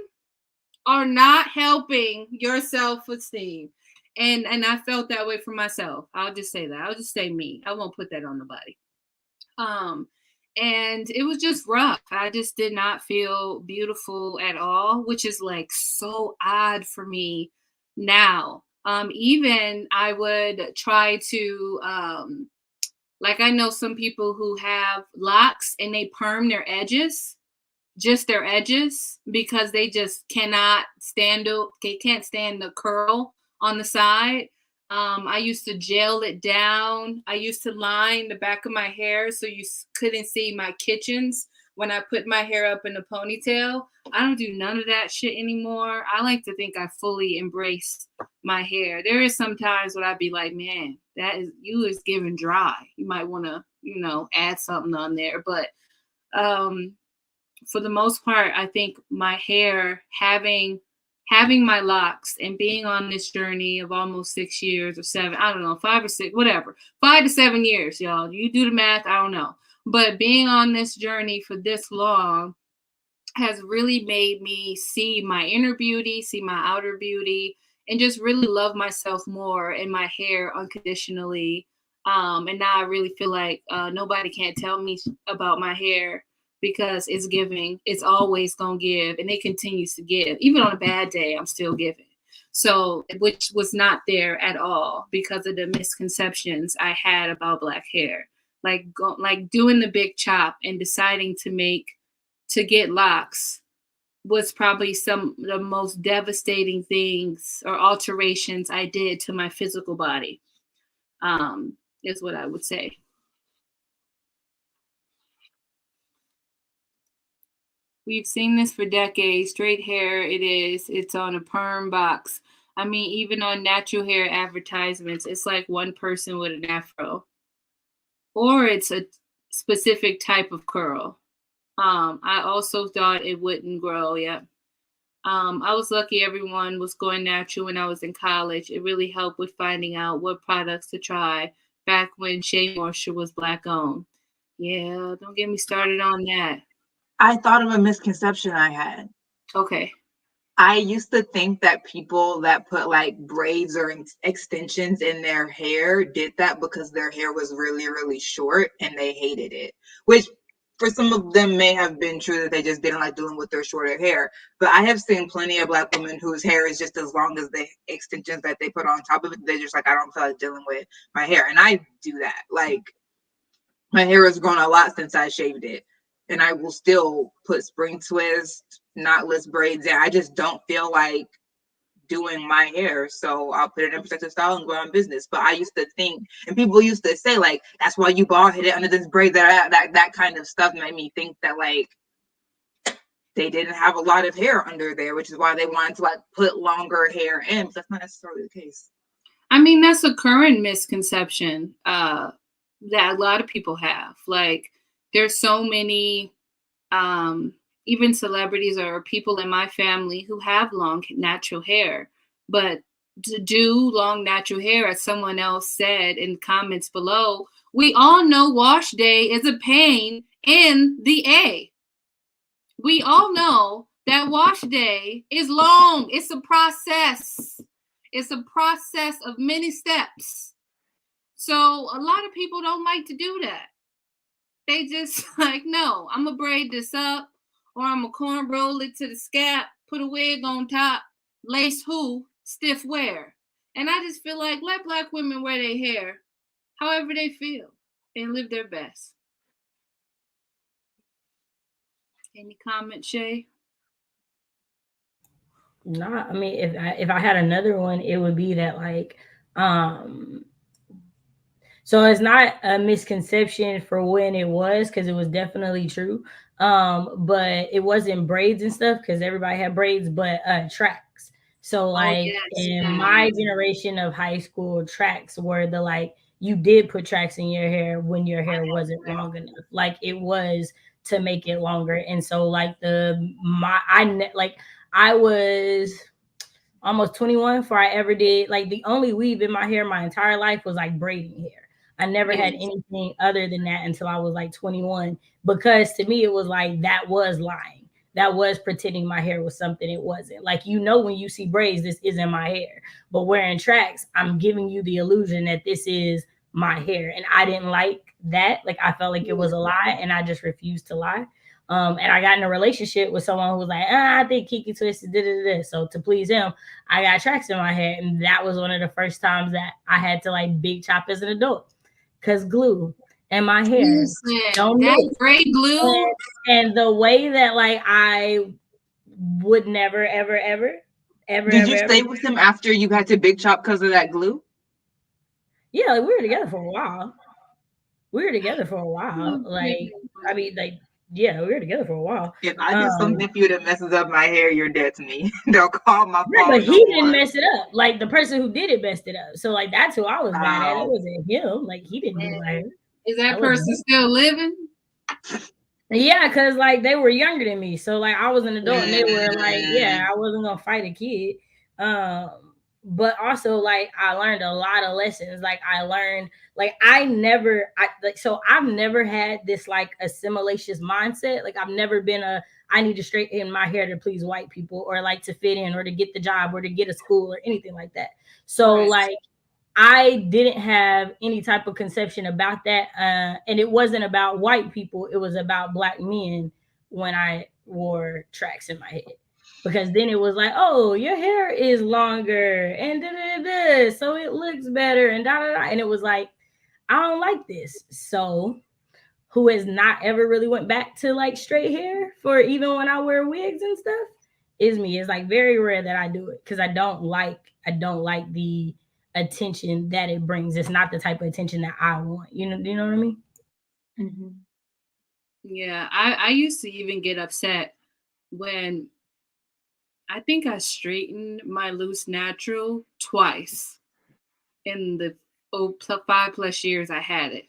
are not helping your self-esteem. And I felt that way for myself. I'll just say that. I'll just say me. I won't put that on nobody. And it was just rough. I just did not feel beautiful at all, which is like so odd for me now. Even I would try to like I know some people who have locks and they perm their edges, just their edges, because they just cannot stand it. They can't stand the curl on the side. I used to gel it down. I used to line the back of my hair so you couldn't see my kitchens when I put my hair up in a ponytail. I don't do none of that shit anymore. I like to think I fully embraced my hair. There is some times when I'd be like, man, you is giving dry. You might want to, add something on there. But for the most part, I think my hair, having my locks and being on this journey of almost 6 years or 7, I don't know, 5 or 6, whatever, 5 to 7 years, y'all. You do the math, I don't know. But being on this journey for this long has really made me see my inner beauty, see my outer beauty, and just really love myself more and my hair unconditionally. And now I really feel like nobody can't tell me about my hair because it's giving. It's always going to give, and it continues to give. Even on a bad day, I'm still giving. So, which was not there at all because of the misconceptions I had about Black hair. Like doing the big chop and deciding to get locks was probably some of the most devastating things or alterations I did to my physical body, is what I would say. We've seen this for decades. Straight hair, it's on a perm box. I mean, even on natural hair advertisements, it's like one person with an afro. Or it's a specific type of curl. I also thought it wouldn't grow. Yeah. I was lucky everyone was going natural when I was in college. It really helped with finding out what products to try back when Shea Moisture was Black owned. Yeah, don't get me started on that. I thought of a misconception I had. Okay. I used to think that people that put like braids or extensions in their hair did that because their hair was really, really short and they hated it, which for some of them may have been true that they just didn't like dealing with their shorter hair. But I have seen plenty of Black women whose hair is just as long as the extensions that they put on top of it. They're just like, I don't feel like dealing with my hair. And I do that. Like, my hair has grown a lot since I shaved it. And I will still put spring twist, knotless braids in. I just don't feel like doing my hair, so I'll put it in protective style and go on business. But I used to think, and people used to say like, that's why you bald headed under this braid, that kind of stuff made me think that like they didn't have a lot of hair under there, which is why they wanted to like put longer hair in. But that's not necessarily the case. I mean, that's a current misconception that a lot of people have. Like, there's so many even celebrities or people in my family who have long natural hair, but to do long natural hair, as someone else said in comments below, we all know wash day is a pain in the A. We all know that wash day is long. It's a process. It's a process of many steps. So a lot of people don't like to do that. They just like, no, I'm going to braid this up, or I'm going to corn roll it to the scalp, put a wig on top, lace who, stiff wear. And I just feel like, let Black women wear their hair however they feel and live their best. Any comment, Shay? No, I mean, if I had another one, it would be that, like, so it's not a misconception for when it was, because it was definitely true. But it wasn't braids and stuff, because everybody had braids, but tracks. So like in my generation of high school, tracks were the, like, you did put tracks in your hair when your hair wasn't long enough. Like, it was to make it longer. And so like I was almost 21 before I ever did, like, the only weave in my hair my entire life was like braiding hair. I never had anything other than that until I was like 21, because to me it was like, that was lying. That was pretending my hair was something it wasn't. Like, when you see braids, this isn't my hair. But wearing tracks, I'm giving you the illusion that this is my hair. And I didn't like that. Like, I felt like it was a lie, and I just refused to lie. And I got in a relationship with someone who was like, I think Kiki twisted, so to please him, I got tracks in my hair. And that was one of the first times that I had to like big chop as an adult, because glue and my hair don't mix. That gray glue. And the way that, like, I would never, ever. Did you stay with him after you had to big chop because of that glue? Yeah, like, we were together for a while. Like, I mean, like, yeah, we were together for a while. If I get some nephew that messes up my hair, you're dead to me. Don't call my phone. But he didn't mess it up. Like, the person who did it messed it up. So like, that's who I was mad at. It wasn't him. Like, he didn't do my hair. Is that person still living? Yeah, because like, they were younger than me. So like, I was an adult and they were like, yeah, I wasn't gonna fight a kid. But also, like, I learned a lot of lessons. Like, I learned, like, I've never had this like assimilation mindset. Like, I've never been I need to straighten my hair to please white people, or like to fit in, or to get the job, or to get a school, or anything like that. So like, I didn't have any type of conception about that. And it wasn't about white people. It was about Black men when I wore tracks in my head. Because then it was like, oh, your hair is longer and da-da-da-da, so it looks better and da-da-da. And it was like, I don't like this. So who has not ever really went back to like straight hair for even when I wear wigs and stuff is me. It's like very rare that I do it, because I don't like the attention that it brings. It's not the type of attention that I want. You know what I mean? Mm-hmm. Yeah, I used to even get upset when I think I straightened my loose natural twice in the 5+ years I had it.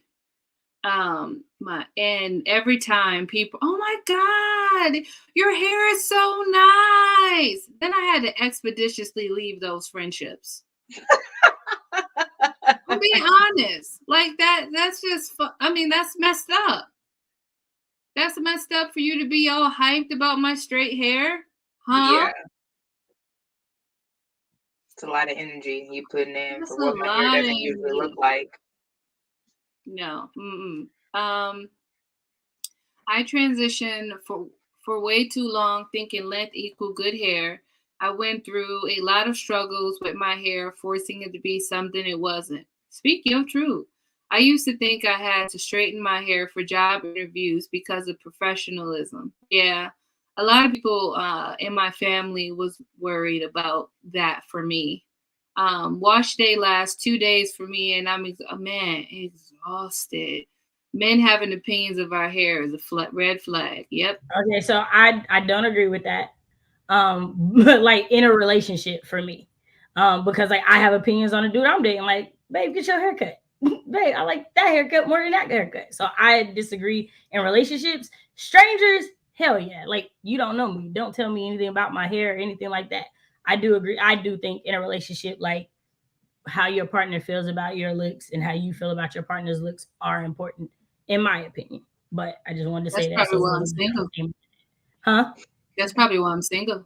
And every time people, oh my God, your hair is so nice. Then I had to expeditiously leave those friendships. I'm being honest. Like, that's just, that's messed up. That's messed up for you to be all hyped about my straight hair. Huh? Yeah. It's a lot of energy you putting in for what my hair doesn't usually look like. No. I transitioned for way too long thinking length equal good hair. I went through a lot of struggles with my hair, forcing it to be something it wasn't. Speaking of truth, I used to think I had to straighten my hair for job interviews because of professionalism. Yeah, a lot of people in my family was worried about that for me. Wash day lasts 2 days for me, and I'm exhausted. Men having opinions of our hair is a red flag. Yep. Okay, so I don't agree with that. But like, in a relationship for me, because like, I have opinions on a dude I'm dating. Like, babe, get your haircut. Babe, I like that haircut more than that haircut. So I disagree in relationships. Strangers, hell yeah. Like, you don't know me. Don't tell me anything about my hair or anything like that. I do agree. I do think in a relationship, like how your partner feels about your looks and how you feel about your partner's looks are important, in my opinion. But I just wanted to say that. That's probably why I'm single. Huh? That's probably why I'm single.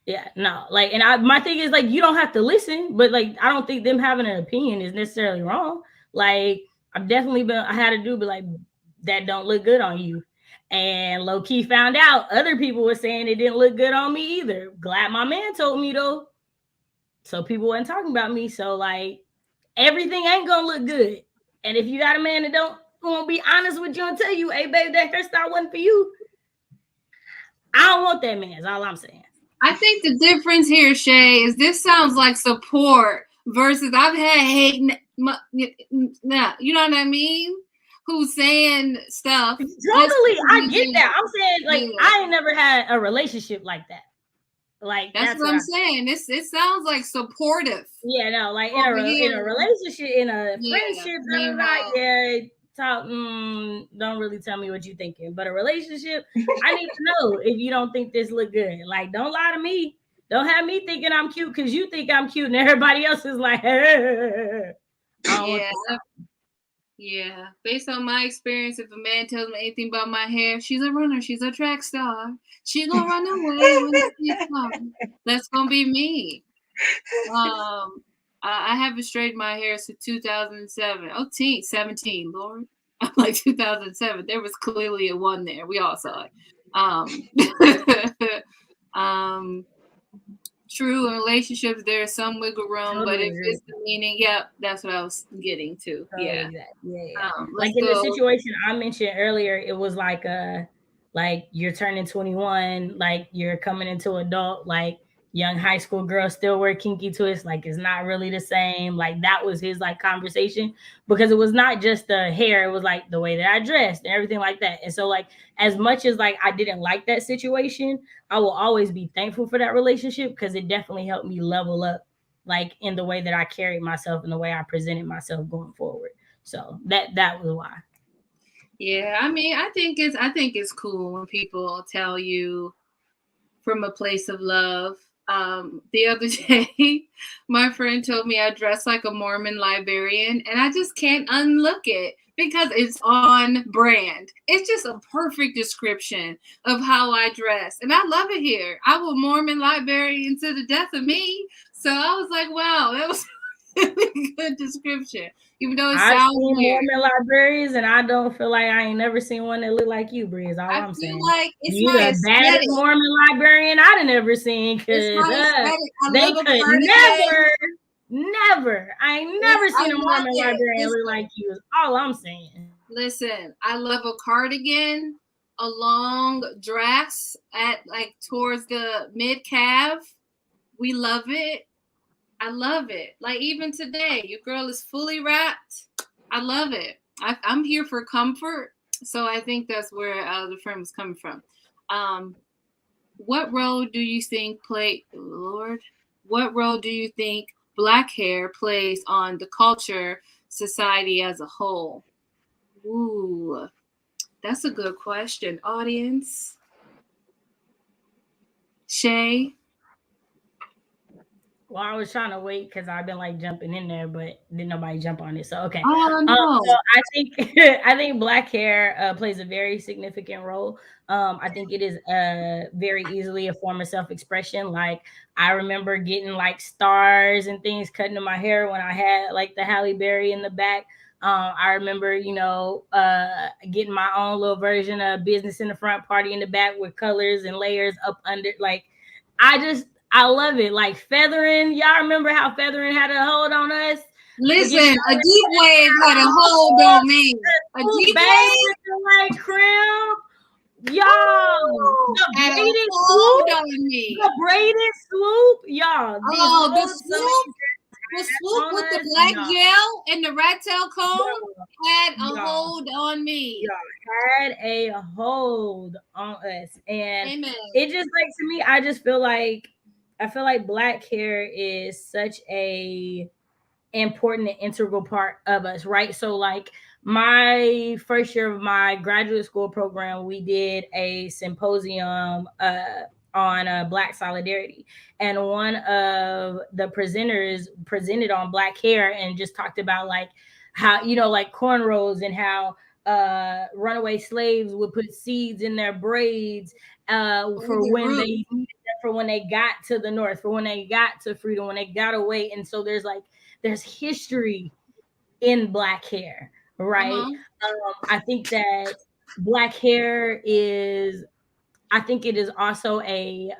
Yeah, no, like, and my thing is like, you don't have to listen, but like, I don't think them having an opinion is necessarily wrong. Like, I had a dude be like, that don't look good on you. And low key found out other people were saying it didn't look good on me either. Glad my man told me though. So people weren't talking about me. So like, everything ain't gonna look good. And if you got a man that don't gonna be honest with you and tell you, hey babe, that hairstyle wasn't for you, I don't want that man. Is all I'm saying. I think the difference here, Shay, is this sounds like support versus I've had hate. Nah, you know what I mean? Who's saying stuff? Totally, I get that. I'm saying like I ain't never had a relationship like that. Like that's what I'm saying. It sounds like supportive. Yeah, no, like in a relationship, in a friendship, don't really tell me what you're thinking. But a relationship, I need to know if you don't think this look good. Like, don't lie to me. Don't have me thinking I'm cute because you think I'm cute and everybody else is like, yeah. Based on my experience, if a man tells me anything about my hair, she's a runner, she's a track star. She's gonna run away when she's gone. That's gonna be me. I haven't straightened my hair since 2007. 17, Lord. Like 2007. There was clearly a one there. We all saw it. True, in relationships there's some wiggle room, but if it's the meaning, that's what I was getting to. Yeah. Like in the situation I mentioned earlier, it was like you're turning 21, like you're coming into adult, like young high school girls still wear kinky twists, like it's not really the same. Like that was his like conversation, because it was not just the hair, it was like the way that I dressed and everything like that. And so like as much as like I didn't like that situation, I will always be thankful for that relationship because it definitely helped me level up, like in the way that I carried myself and the way I presented myself going forward. So that was why. Yeah, I mean, I think it's cool when people tell you from a place of love. The other day, my friend told me I dress like a Mormon librarian, and I just can't unlook it because it's on brand. It's just a perfect description of how I dress, and I love it here. I will Mormon librarian to the death of me. So I was like, wow, that was a really good description. Even though it sounds weird. Mormon librarians, and I don't feel like I ain't never seen one that look like you, Bree. Is all I'm saying. Like it's you the baddest Mormon librarian I'd have never seen, because they could never. I ain't never seen a Mormon librarian look like you. Is all I'm saying. Listen, I love a cardigan, a long dress at like towards the mid calf. We love it. I love it. Like even today, your girl is fully wrapped. I love it. I'm here for comfort. So I think that's where the friend was coming from. What role do you think What role do you think Black hair plays on the culture, society as a whole? Ooh, that's a good question, audience. Shay? Well, I was trying to wait because I've been like jumping in there, but didn't nobody jump on it. So okay. Oh, no. So I think Black hair plays a very significant role. I think it is very easily a form of self-expression. Like I remember getting like stars and things cutting in my hair when I had like the Halle Berry in the back. I remember, getting my own little version of Business in the Front, Party in the Back with colors and layers up under. Like I love it. Like feathering. Y'all remember how feathering had a hold on us? Listen, a deep wave had a hold on me. A deep wave with the like crimp. Y'all, the braided swoop, y'all. The swoop with the black gel and the rat tail comb had a hold on me. Had a hold on us, and it just like to me, I feel like Black hair is such a important and integral part of us, right? So like my first year of my graduate school program, we did a symposium on Black solidarity, and one of the presenters presented on Black hair and just talked about like how, you know, like cornrows, and how runaway slaves would put seeds in their braids for when they got to the North, for when they got to freedom, when they got away. And so there's history in Black hair, right? I think that Black hair is, I think it is also a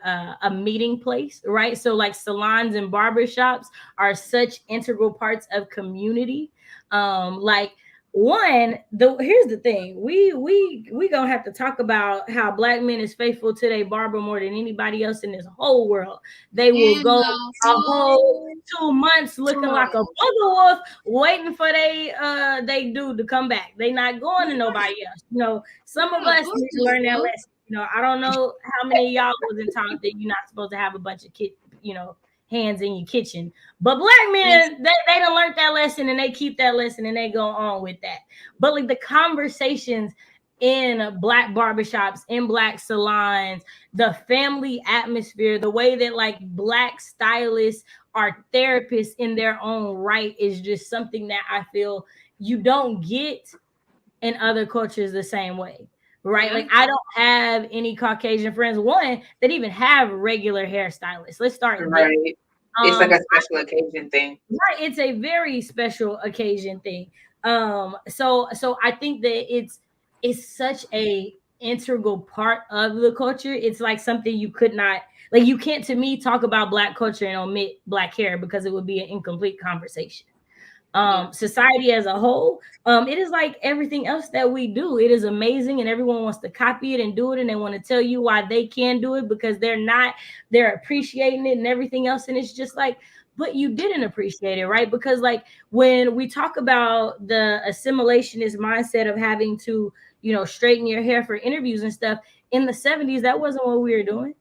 meeting place, right? So like salons and barbershops are such integral parts of community. Like here's the thing, we gonna have to talk about how Black men is faithful to their barber more than anybody else in this whole world. They will go a whole 2 months looking like a bugger wolf, waiting for they dude to come back. They not going to nobody else. You know, some of us need to learn that lesson. You know, I don't know how many of y'all wasn't taught that you're not supposed to have a bunch of hands in your kitchen. But Black men, they done learned that lesson, and they keep that lesson, and they go on with that. But like the conversations in Black barbershops, in Black salons, the family atmosphere, the way that like Black stylists are therapists in their own right is just something that I feel you don't get in other cultures the same way. Right? Like I don't have any Caucasian friends, one, that even have regular hairstylists. Let's start right there. It's like a special occasion thing. Right. It's a very special occasion thing. So I think that it's such a integral part of the culture. It's like something you could not, like, you can't, to me, talk about Black culture and omit Black hair, because it would be an incomplete conversation. Society as a whole, it is like everything else that we do. It is amazing, and everyone wants to copy it and do it, and they want to tell you why they can do it because they're appreciating it and everything else. And it's just like, but you didn't appreciate it, right? Because like when we talk about the assimilationist mindset of having to, you know, straighten your hair for interviews and stuff, in the 70s, that wasn't what we were doing.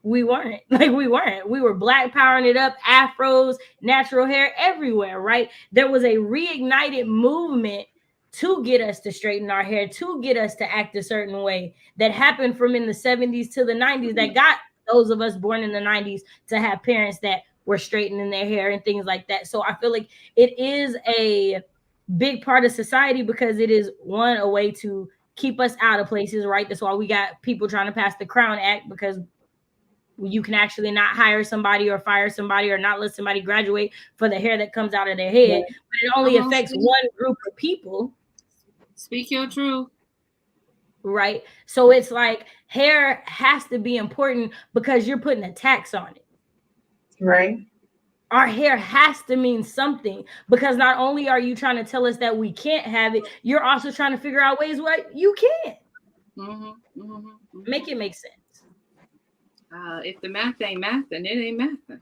We weren't. We were Black powering it up, afros, natural hair everywhere, right? There was a reignited movement to get us to straighten our hair, to get us to act a certain way, that happened from in the 70s to the 90s, that got those of us born in the 90s to have parents that were straightening their hair and things like that. So I feel like it is a big part of society, because it is, one, a way to keep us out of places, right? That's why we got people trying to pass the Crown Act, because you can actually not hire somebody or fire somebody or not let somebody graduate for the hair that comes out of their head. But it only affects one group of people. Speak your truth. Right? So it's like hair has to be important because you're putting a tax on it. Right. Our hair has to mean something, because not only are you trying to tell us that we can't have it, you're also trying to figure out ways what you can. Make it make sense. If the math ain't math, then it ain't math.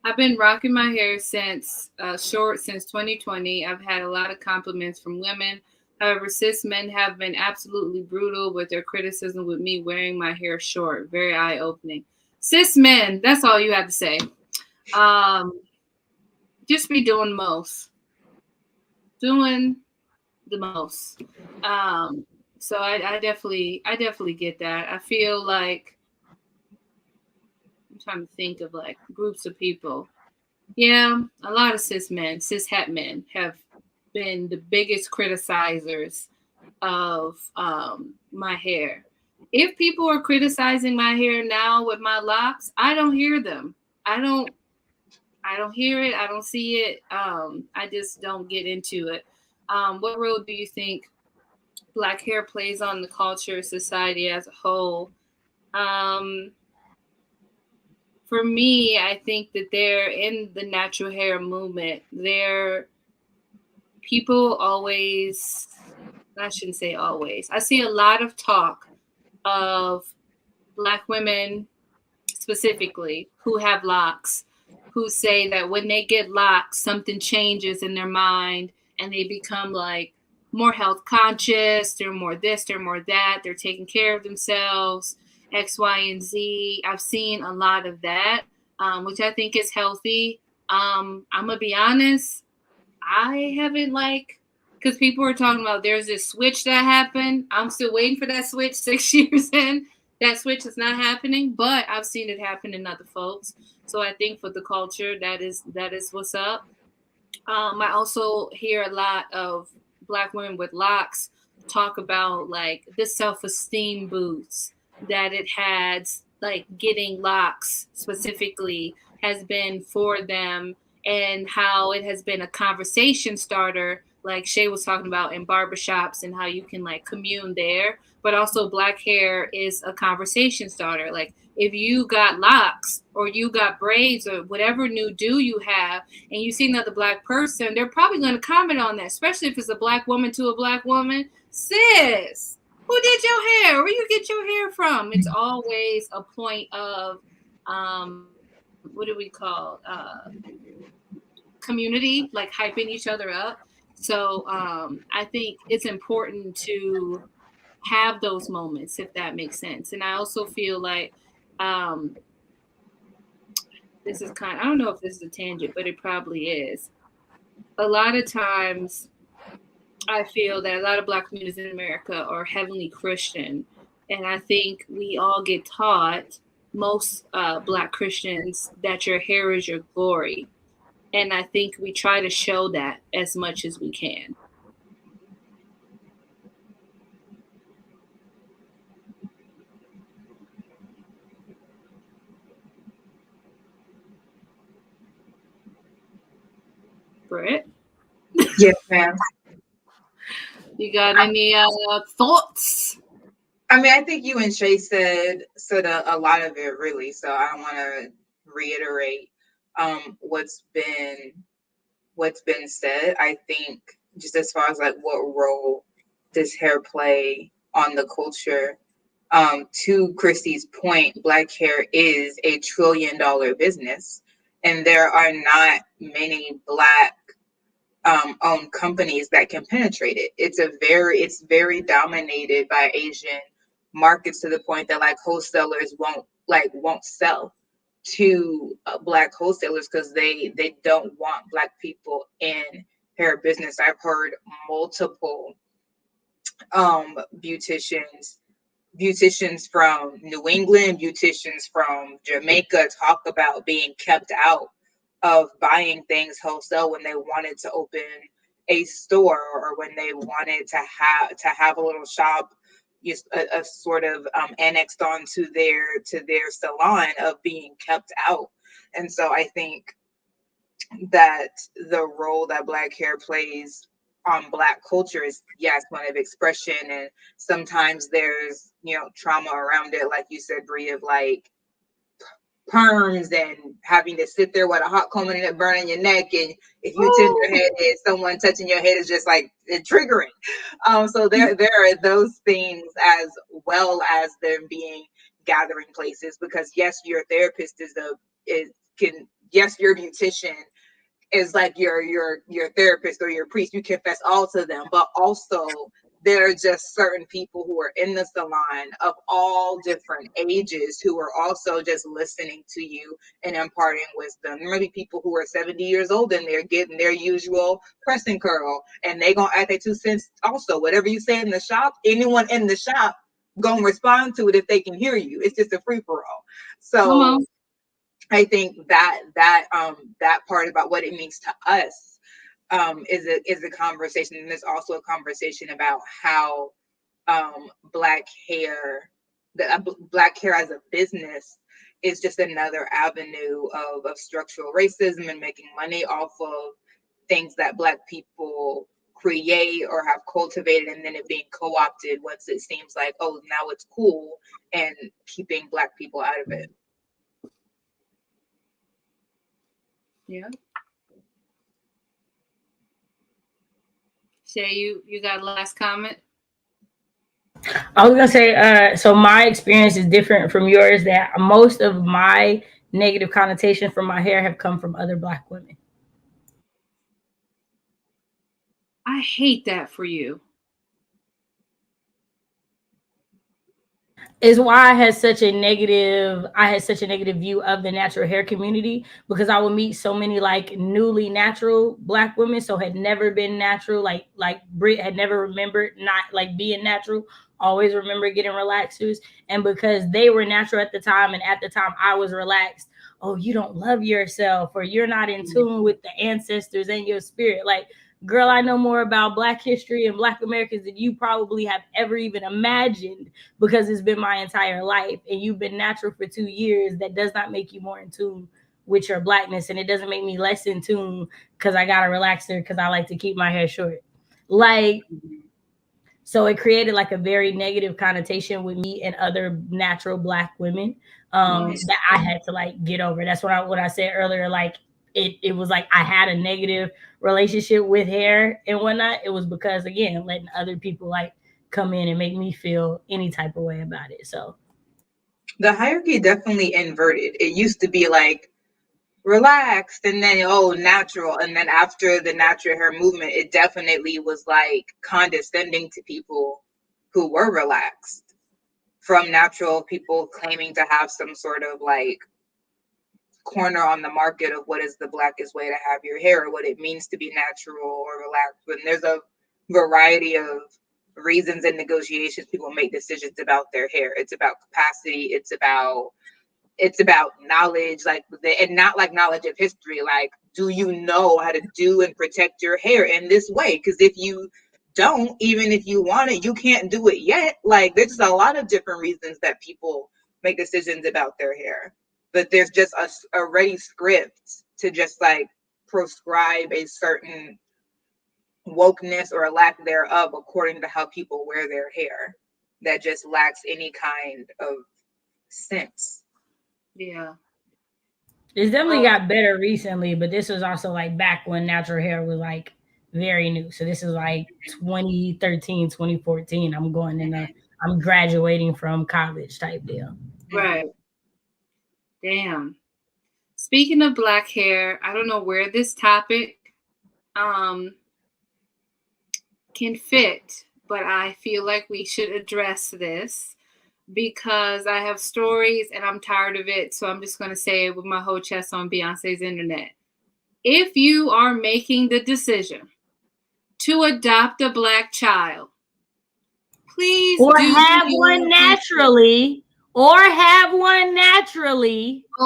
I've been rocking my hair since short since 2020. I've had a lot of compliments from women. However, cis men have been absolutely brutal with their criticism with me wearing my hair short. Very eye-opening. Cis men, that's all you have to say. Just be doing the most. Doing the most. So I definitely get that. I feel like, I'm trying to think of like groups of people. Yeah, a lot of cis het men have been the biggest criticizers of my hair. If people are criticizing my hair now with my locks, I don't hear them. I don't hear it. I don't see it. I just don't get into it. What role do you think Black hair plays on the culture, society as a whole? For me, I think that they're in the natural hair movement. People always, I shouldn't say always. I see a lot of talk of Black women specifically who have locks, who say that when they get locks, something changes in their mind and they become like more health conscious. They're more this, they're more that. They're taking care of themselves, X, Y, and Z. I've seen a lot of that, which I think is healthy. I'm going to be honest. I haven't because people are talking about there's this switch that happened. I'm still waiting for that switch 6 years in. that switch is not happening, but I've seen it happen in other folks. So I think for the culture, that is what's up. I also hear a lot of Black women with locks talk about like the self-esteem boosts that it has, like getting locks specifically has been for them, and how it has been a conversation starter, like Shay was talking about in barbershops, and how you can like commune there. But also, black hair is a conversation starter. Like, if you got locks or you got braids or whatever new do you have, and you see another black person, they're probably going to comment on that, especially if it's a black woman to a black woman. Sis, who did your hair? Where you get your hair from? It's always a point of, what do we call, community, like hyping each other up. So I think it's important to have those moments, if that makes sense. And I also feel like, um, this is I don't know if this is a tangent, but it probably is. A lot of times I feel that a lot of black communities in America are heavily Christian. And I think we all get taught, most black Christians, that your hair is your glory. And I think we try to show that as much as we can. Brett? Yes, ma'am. You got any thoughts? I mean, I think you and Shay said a lot of it, really. So I don't want to reiterate what's been said. I think just as far as like what role does hair play on the culture. To Christy's point, black hair is a $1 trillion business, and there are not many black owned companies that can penetrate it. It's very dominated by Asian markets, to the point that like wholesalers won't sell to black wholesalers because they don't want black people in hair business. I've heard multiple beauticians from New England, beauticians from Jamaica talk about being kept out of buying things wholesale when they wanted to open a store, or when they wanted to have a little shop, just a sort of annexed on to their salon, of being kept out. And so I think that the role that black hair plays on black culture is, yes, one of expression, and sometimes there's trauma around it, like you said, Brie, of like perms and having to sit there with a hot comb and it burning your neck, and if you tender-headed, someone touching your head is just like triggering. So there are those things, as well as them being gathering places, because yes, your therapist yes, your beautician is like your therapist or your priest. You confess all to them, but also there are just certain people who are in the salon of all different ages who are also just listening to you and imparting wisdom. There may be people who are 70 years old and they're getting their usual press and curl, and they gonna add their 2 cents also. Whatever you say in the shop, anyone in the shop gonna respond to it if they can hear you. It's just a free for all. So I think that part about what it means to us is a conversation, and there's also a conversation about how black hair as a business is just another avenue of structural racism and making money off of things that black people create or have cultivated, and then it being co-opted once it seems like, oh, now it's cool, and keeping black people out of it. Yeah. Shay, you got a last comment? I was gonna say, so my experience is different from yours. That most of my negative connotation from my hair have come from other black women. I hate that for you. Is why I had such a negative view of the natural hair community, because I would meet so many like newly natural black women, so had never been natural, like Britt had never remembered not like being natural always remember getting relaxers. And because they were natural at the time, and at the time I was relaxed, oh, you don't love yourself, or you're not in tune with the ancestors and your spirit. Like, girl, I know more about Black history and Black Americans than you probably have ever even imagined, because it's been my entire life. And you've been natural for 2 years. That does not make you more in tune with your Blackness. And it doesn't make me less in tune because I got a relaxer because I like to keep my hair short. Like, so it created like a very negative connotation with me and other natural Black women that I had to like get over. That's what I said earlier. Like, it was like I had a negative relationship with hair and whatnot. It was because, again, letting other people like come in and make me feel any type of way about it. So the hierarchy definitely inverted. It used to be like relaxed, and then natural, and then after the natural hair movement, it definitely was like condescending to people who were relaxed, from natural people claiming to have some sort of like corner on the market of what is the Blackest way to have your hair, or what it means to be natural or relaxed. When there's a variety of reasons and negotiations people make decisions about their hair. It's about capacity, it's about knowledge, like, and not like knowledge of history. Like, do you know how to do and protect your hair in this way? Because if you don't, even if you want it, you can't do it yet. Like, there's just a lot of different reasons that people make decisions about their hair. But there's just a ready script to just like prescribe a certain wokeness or a lack thereof according to how people wear their hair, that just lacks any kind of sense. Yeah. It's definitely got better recently, but this was also like back when natural hair was like very new. So this is like 2013, 2014. I'm graduating from college type deal. Right. Damn. Speaking of Black hair, I don't know where this topic can fit, but I feel like we should address this because I have stories and I'm tired of it. So I'm just going to say it with my whole chest on Beyonce's internet. If you are making the decision to adopt a Black child, please have one naturally. Oh,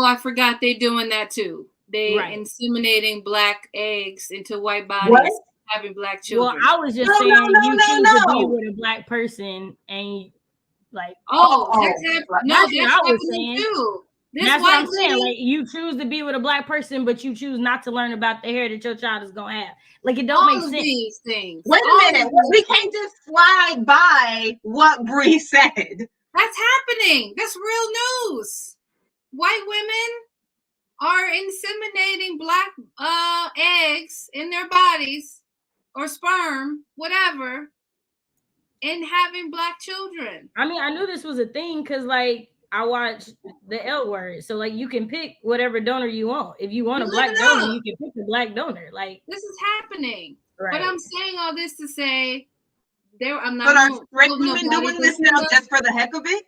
I forgot they're doing that too. They inseminating Black eggs into white bodies, having Black children. Well, I was just saying you choose to be with a Black person and like, that's happening too. That's what I'm saying. Like, you choose to be with a Black person, but you choose not to learn about the hair that your child is gonna have. Like, it don't make sense. These things. Wait a minute. We can't just slide by what Bree said. That's happening. That's real news. White women are inseminating Black eggs in their bodies or sperm, whatever, and having Black children. I mean, I knew this was a thing because, like, I watched the L Word. So, like, you can pick whatever donor you want. If you want a Black donor, you can pick a Black donor. Like, this is happening. Right. But I'm saying all this to say, I'm not. But are straight women doing this now just for the heck of it?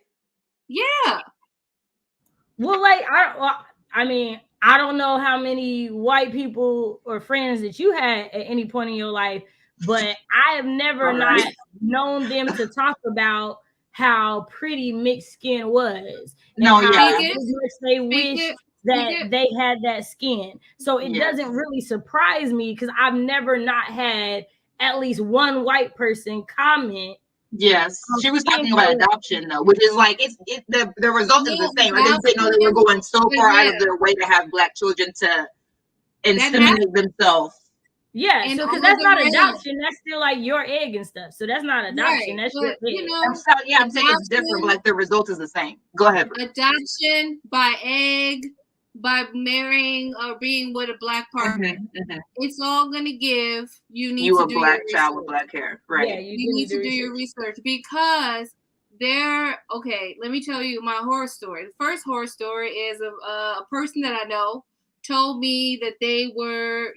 Yeah. Well, like, I mean, I don't know how many white people or friends that you had at any point in your life, but I have never not known them to talk about how pretty mixed skin was. And how much they wish that they had that skin. So it doesn't really surprise me because I've never not had at least one white person comment. Yes, she was talking about adoption though, which is like the result is the same. I didn't say no, they were going so far out of their way to have Black children to inseminate themselves. Yeah, so because that's not adoption, that's still like your egg and stuff. So that's not adoption. That's your egg. I'm saying it's different, but like the result is the same. Go ahead. Adoption by egg, by marrying or being with a Black partner, it's all gonna give you a Black child with Black hair, right? Yeah, you need to do your research because let me tell you my horror story. The first horror story is of a person that I know told me that they were,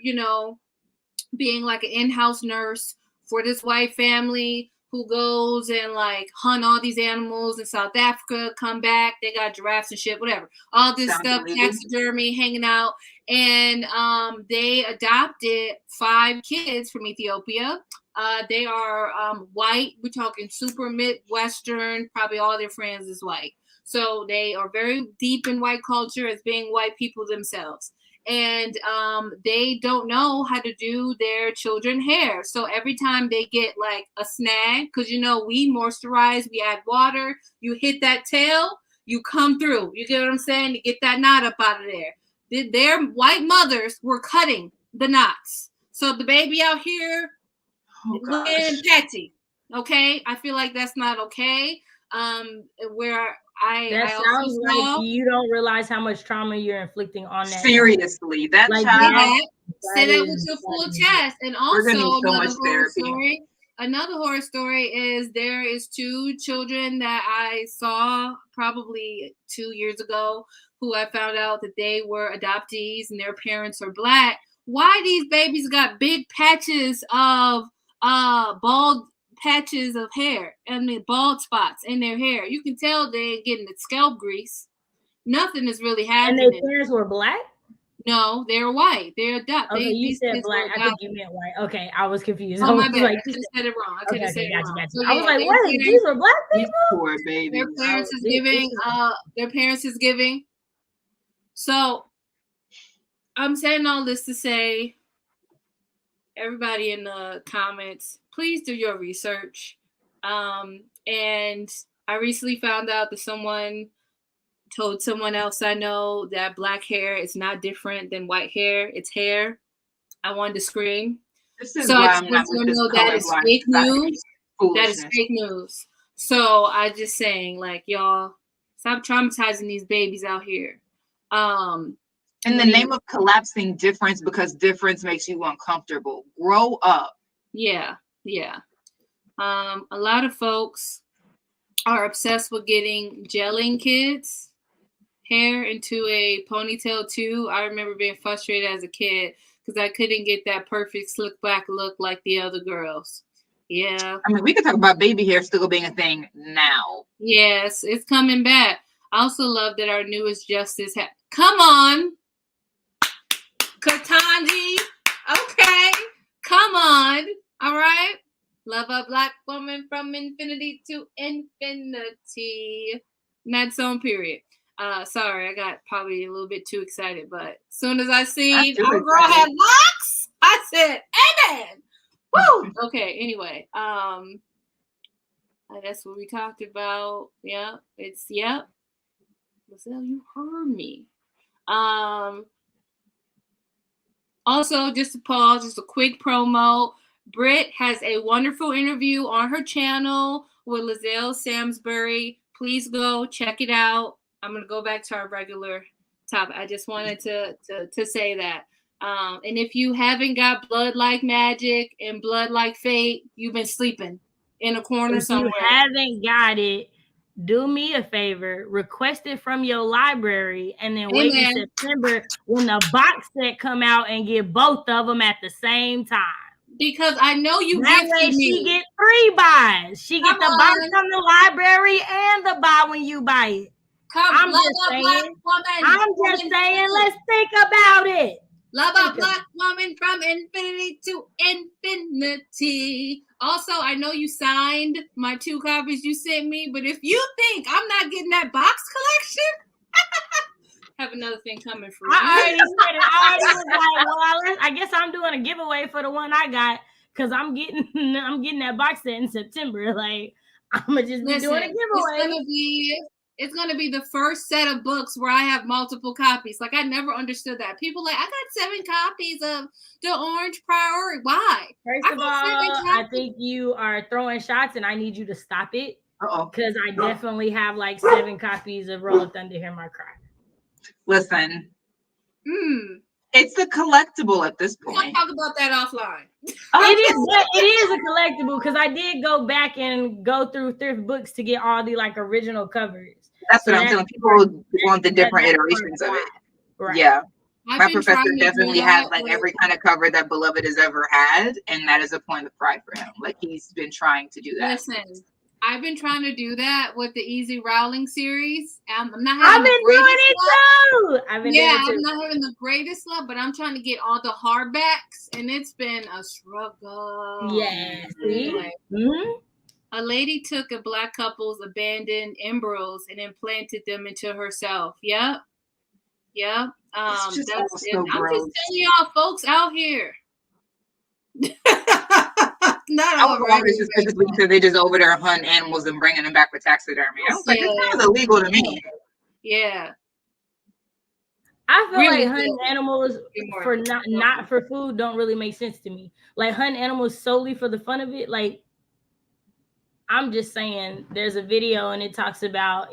being like an in-house nurse for this white family who goes and like hunt all these animals in South Africa, come back, they got giraffes and shit, whatever. All this stuff, taxidermy, hanging out. And they adopted 5 kids from Ethiopia. They are white. We're talking super Midwestern. Probably all their friends is white. So they are very deep in white culture as being white people themselves. And they don't know how to do their children hair. So every time they get like a snag, because we moisturize, we add water, you hit that tail, you come through. You get what I'm saying? You get that knot up out of there. Their white mothers were cutting the knots. So the baby out here looking patchy. Okay? I feel like that's not okay. Where That sounds like you don't realize how much trauma you're inflicting on that. Seriously, that like child. Say that with your full chest. And also another horror story is there is 2 children that I saw probably 2 years ago who I found out that they were adoptees and their parents are Black. Why these babies got big patches of bald patches of hair and the bald spots in their hair? You can tell they're getting the scalp grease. Nothing is really happening. And their parents were Black? No, they're white. They're adopted. Okay, you said Black. I think you meant white. Okay, I was confused. Oh, my bad. I could have said it wrong. I said it wrong. So, I was like, what? These are Black people? Poor baby. Their parents is giving. Their parents is giving. So I'm saying all this to say, everybody in the comments, please do your research. And I recently found out that someone told someone else I know that Black hair is not different than white hair. It's hair. I wanted to scream. This is why I'm not with this that is fake news. That is fake news. So I just saying, like, y'all, stop traumatizing these babies out here. In the name of collapsing difference because difference makes you uncomfortable. Grow up. Yeah. A lot of folks are obsessed with gelling kids' hair into a ponytail too. I remember being frustrated as a kid because I couldn't get that perfect slick back look like the other girls. Yeah. I mean, we could talk about baby hair still being a thing now. Yes, it's coming back. I also love that our newest justice come on, Ketanji. Okay, come on. All right. Love a Black woman from infinity to infinity. Not zone period. Sorry, I got probably a little bit too excited, but as soon as I seen our girl had locks, I said, amen. Woo! Okay, anyway. That's what we talked about. Yeah, Lizelle, you heard me. Also, just to pause, just a quick promo. Britt has a wonderful interview on her channel with Lizelle Samsbury. Please go check it out. I'm going to go back to our regular topic. I just wanted to say that. And if you haven't got Blood Like Magic and Blood Like Fate, you've been sleeping in a corner somewhere. If you haven't got it, do me a favor, request it from your library, and then wait in September when the box set come out and get both of them at the same time. Because I know you that way she get 3 buys. She get the box from the library and the buy when you buy it. I'm just saying, let's think about it. Love a Black woman from infinity to infinity. Also, I know you signed my 2 copies you sent me, but if you think I'm not getting that box collection, have another thing coming for you. I already said it. I already was like, well, I guess I'm doing a giveaway for the one I got because I'm getting that box set in September. Like, I'm gonna just be doing a giveaway. It's gonna be the first set of books where I have multiple copies. Like, I never understood that. People like, I got 7 copies of The Orange Priority. Why? First of all, I think you are throwing shots, and I need you to stop it. Because I definitely have like 7 copies of Roll of Thunder, Hear My Cry. Listen, it's a collectible at this point. We'll talk about that offline. It is a collectible because I did go back and go through thrift books to get all the like original covers. That's what I'm telling people want the different iterations of it. Right. Yeah. My professor definitely has like every kind of cover that Beloved has ever had, and that is a point of pride for him. Like, he's been trying to do that. Listen, I've been trying to do that with the Easy Rowling series. I'm not I've having been the doing greatest it luck. too. I've been doing it too. I'm not having the greatest luck, but I'm trying to get all the hardbacks, and it's been a struggle. Yeah. Anyway, Mm-hmm. a lady took a black couple's abandoned embryos and implanted them into herself. Yep. It's just all so I'm gross. just telling y'all, folks out here. Not I all was right. always just physically because they just over there hunting animals and bringing them back for taxidermy. I was like, this sounds illegal to me. Yeah. I feel Really like hunting animals for not for food don't really make sense to me. Like hunting animals solely for the fun of it. Like, I'm just saying, there's a video and it talks about,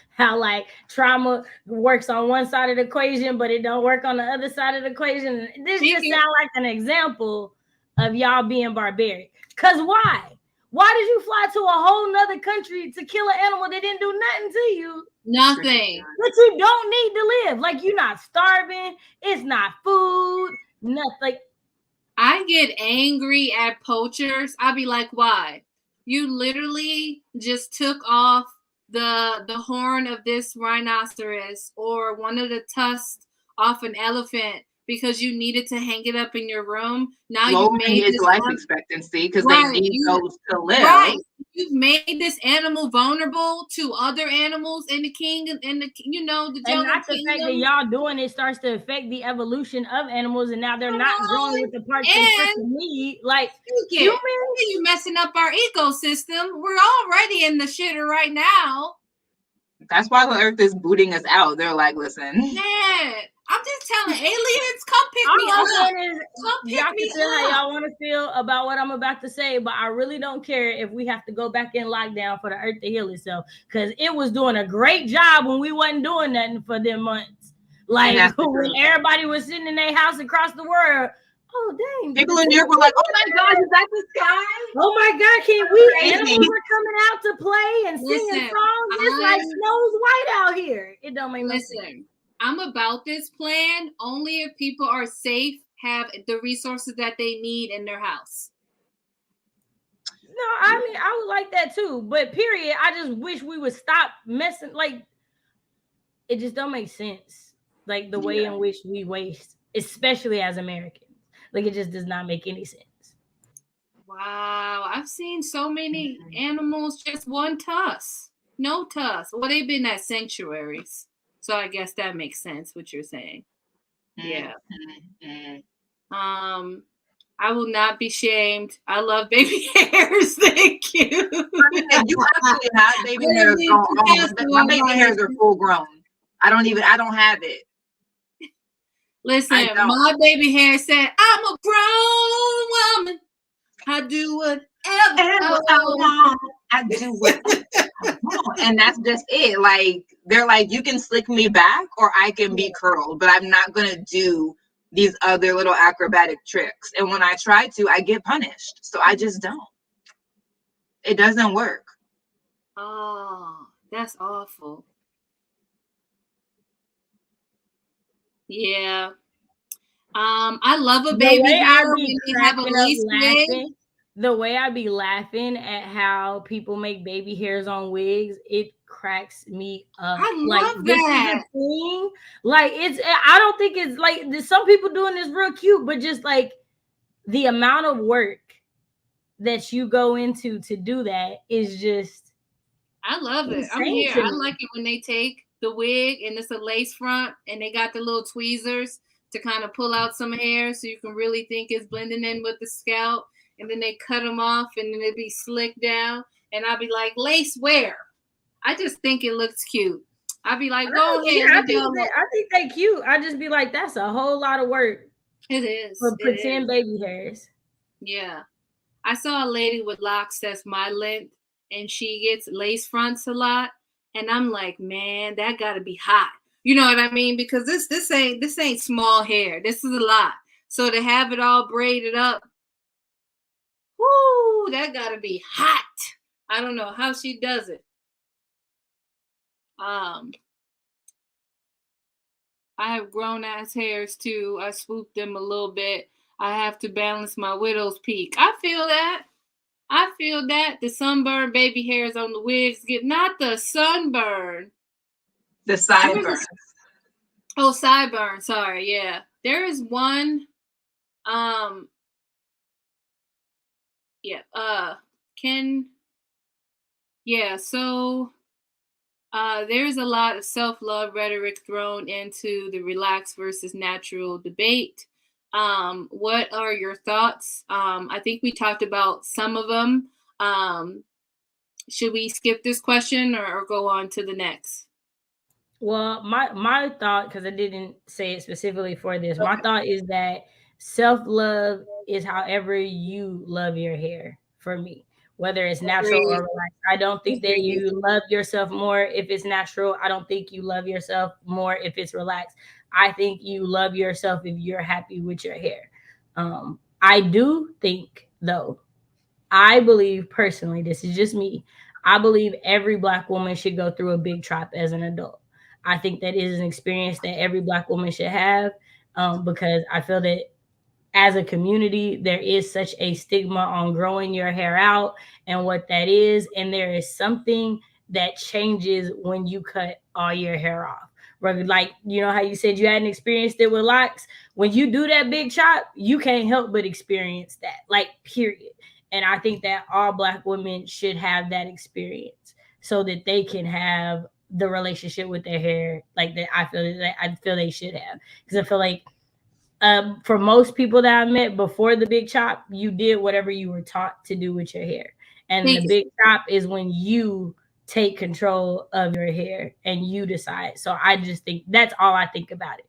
how like trauma works on one side of the equation, but it don't work on the other side of the equation. This just sounds like an example of y'all being barbaric. Because why? Why did you fly to a whole nother country to kill an animal that didn't do nothing to you? Nothing. But you don't need to live. Like, you're not starving. It's not food. Nothing. Like, I get angry at poachers. I'll be like, why? You literally just took off the horn of this rhinoceros or one of the tusks off an elephant because you needed to hang it up in your room. Now you've made his life expectancy because they need those to live. Right. You've made this animal vulnerable to other animals in the the jungle and not the fact that y'all doing it starts to affect the evolution of animals, and now they're not growing with the parts they freaking need. Like, you messing up our ecosystem. We're already in the shitter right now. That's why the earth is booting us out. They're like, listen. Man, I'm just telling aliens, come pick me up. Y'all can feel how y'all want to feel about what I'm about to say, but I really don't care if we have to go back in lockdown for the earth to heal itself, because it was doing a great job when we wasn't doing nothing for them months. Like, when everybody was sitting in their house across the world. Oh, dang. People in Europe were like, oh my God, is that the sky? Oh my God, can we? Animals are coming out to play and singing songs. It's like Snow's White out here. It don't make no sense. I'm about this plan only if people are safe, have the resources that they need in their house. No, I mean, I would like that too. But period, I just wish we would stop messing. Like, it just don't make sense. Like, the way in which we waste, especially as Americans. Like, it just does not make any sense. Wow, I've seen so many animals, just one tusk. No tusk. Well, they've been at sanctuaries. So I guess that makes sense what you're saying. Yeah. I will not be shamed. I love baby hairs. Thank you. You actually have baby hairs. My baby hairs are full grown. I don't have it. Listen, my baby hair said, I'm a grown woman. I do whatever I want. I do whatever I want. And that's just it. Like, they're like, you can slick me back or I can be curled, but I'm not going to do these other little acrobatic tricks. And when I try to, I get punished. So I just don't. It doesn't work. Oh, that's awful. Yeah. I love a baby hair when they have a lace wig. The way I be laughing at how people make baby hairs on wigs, it cracks me up. I love that. Thing. Like, I don't think it's like, there's some people doing this real cute, but just like the amount of work that you go into to do that is just. I love it. I'm here. I like it when they take the wig and it's a lace front and they got the little tweezers to kind of pull out some hair so you can really think it's blending in with the scalp. And then they cut them off and then it'd be slicked down. And I'd be like, lace where? I just think it looks cute. I'd be like, go ahead. I think they cute. I just be like, that's a whole lot of work. It is. For pretend baby hairs. Yeah. I saw a lady with locks that's my length and she gets lace fronts a lot. And I'm like, man, that gotta be hot. You know what I mean? Because this ain't small hair. This is a lot. So to have it all braided up, whoo, that gotta be hot. I don't know how she does it. I have grown ass hairs too. I swoop them a little bit. I have to balance my widow's peak. I feel that. I feel that the sunburn baby hairs on the wigs get not the sunburn. The sideburn. Oh, sideburn. Sorry. Yeah. There is one. Yeah. So there's a lot of self-love rhetoric thrown into the relaxed versus natural debate. What are your thoughts? I think we talked about some of them. Should we skip this question or go on to the next? Well, my thought, because I didn't say it specifically for this, my thought is that self-love is however you love your hair, for me, whether it's natural or relaxed. I don't think that you love yourself more if it's natural. I don't think you love yourself more if it's relaxed. I think you love yourself if you're happy with your hair. I do think, though, I believe personally, this is just me, I believe every Black woman should go through a big chop as an adult. I think that is an experience that every Black woman should have, because I feel that as a community, there is such a stigma on growing your hair out and what that is. And there is something that changes when you cut all your hair off. Like, you know how you said you hadn't experienced it with locks? When you do that big chop, you can't help but experience that, like, period. And I think that all Black women should have that experience so that they can have the relationship with their hair like that. I feel they should have, because I feel like for most people that I met before the big chop, you did whatever you were taught to do with your hair. And the big chop is when you take control of your hair and you decide. So I just think that's all I think about it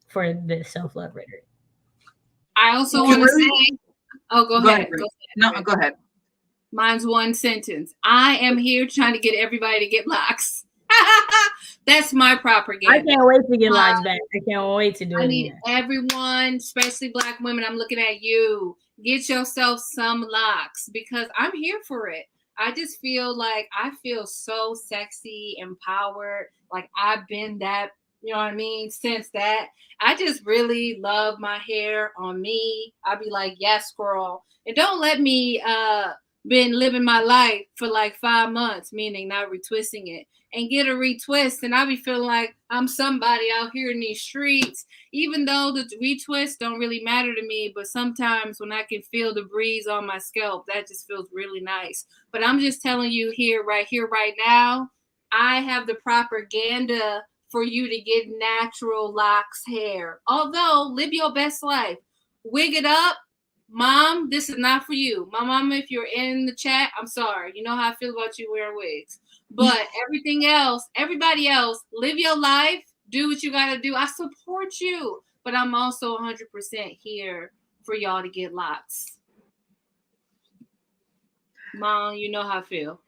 for the self-love rhetoric. I also want to say, go ahead. No, go ahead. Mine's one sentence. I am here trying to get everybody to get locks. That's my propaganda. I can't wait to get locks back. I can't wait to do it. I need everyone, especially Black women, I'm looking at you. Get yourself some locks because I'm here for it. I just feel like I feel so sexy, empowered. Like I've been that, you know what I mean, since that. I just really love my hair on me. I'll be like, yes, girl. And don't let me been living my life for like 5 months, meaning not retwisting it, and get a retwist. And I be feeling like I'm somebody out here in these streets, even though the retwists don't really matter to me. But sometimes when I can feel the breeze on my scalp, that just feels really nice. But I'm just telling you here, right now, I have the propaganda for you to get natural locks hair. Although, live your best life. Wig it up. Mom, this is not for you. My mama, if you're in the chat, I'm sorry. You know how I feel about you wearing wigs. But everything else, everybody else, live your life. Do what you got to do. I support you. But I'm also 100% here for y'all to get locks. Mom, you know how I feel.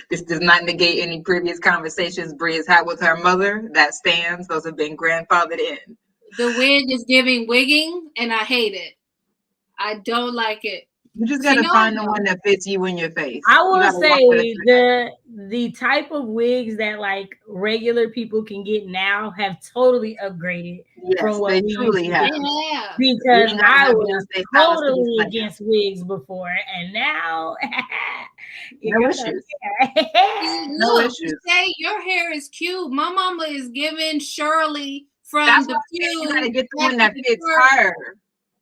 This does not negate any previous conversations Bree has had with her mother. That stands. Those have been grandfathered in. The wig is giving wigging, and I hate it. I don't like it. You just gotta find the one that fits you in your face. I will say the type of wigs that like regular people can get now have totally upgraded from what we truly have. Yeah. Because I was totally against wigs before, and now no issues. No issues. Say your hair is cute. My mama is giving Shirley from the pew. You gotta get the one that fits her.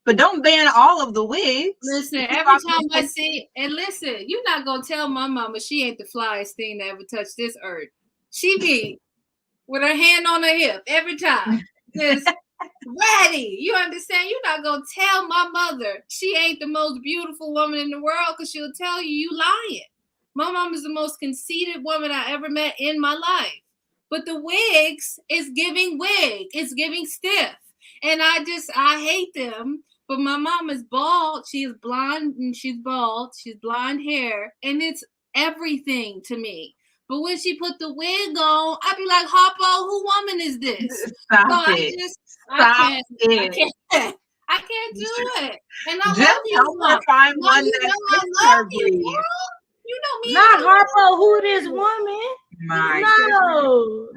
But don't ban all of the wigs. Listen, every time I see, and listen, you're not gonna tell my mama she ain't the flyest thing to ever touch this earth. She be with her hand on her hip every time. Just ready. You understand? You're not gonna tell my mother she ain't the most beautiful woman in the world because she'll tell you lying. My mom is the most conceited woman I ever met in my life. But the wigs is giving wig. It's giving stiff. And I hate them. But my mom is bald. She is blonde and she's bald. She's blonde hair. And it's everything to me. But when she put the wig on, I'd be like, Harpo, who woman is this? Stop it. I can't do it. And I just love you. Help her find one that fits her. You know me. Not Harpo, who this woman? No.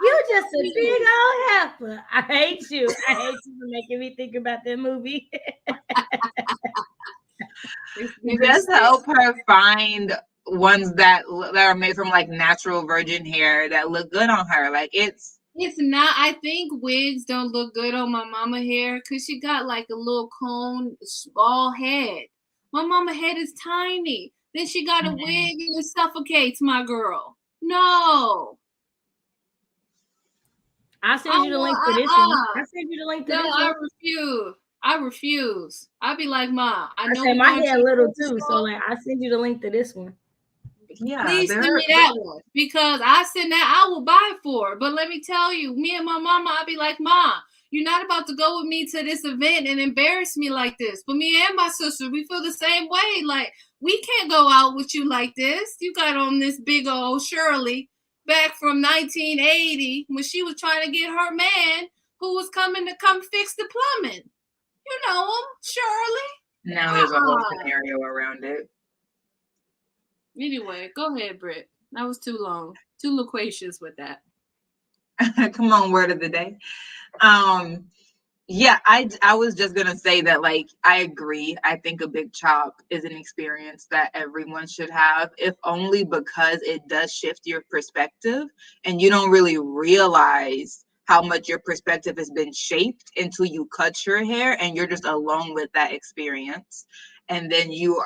You just a big old heifer. I hate you. I hate you for making me think about that movie. Just help her find ones that are made from like natural virgin hair that look good on her. Like it's not. I think wigs don't look good on my mama hair because she got like a little cone, small head. My mama head is tiny. Then she got a wig and it suffocates my girl. No. I'll send you the link to this one. I'll send you the link to this one. I refuse. I refuse. I'll be like, Mom, I know say my hair little too, so like I'll send you the link to this one. Yeah, please send me that one because I send that, I will buy it for her. But let me tell you, me and my mama, I'll be like, Mom, you're not about to go with me to this event and embarrass me like this. But me and my sister, we feel the same way. Like, we can't go out with you like this. You got on this big old Shirley back from 1980 when she was trying to get her man who was coming to come fix the plumbing. You know him, Shirley. Now there's a whole scenario around it. Anyway, go ahead, Britt. That was too long. Too loquacious with that. Come on, word of the day. Yeah, I was just gonna say that, like, I agree. I think a big chop is an experience that everyone should have, if only because it does shift your perspective and you don't really realize how much your perspective has been shaped until you cut your hair and you're just alone with that experience. And then you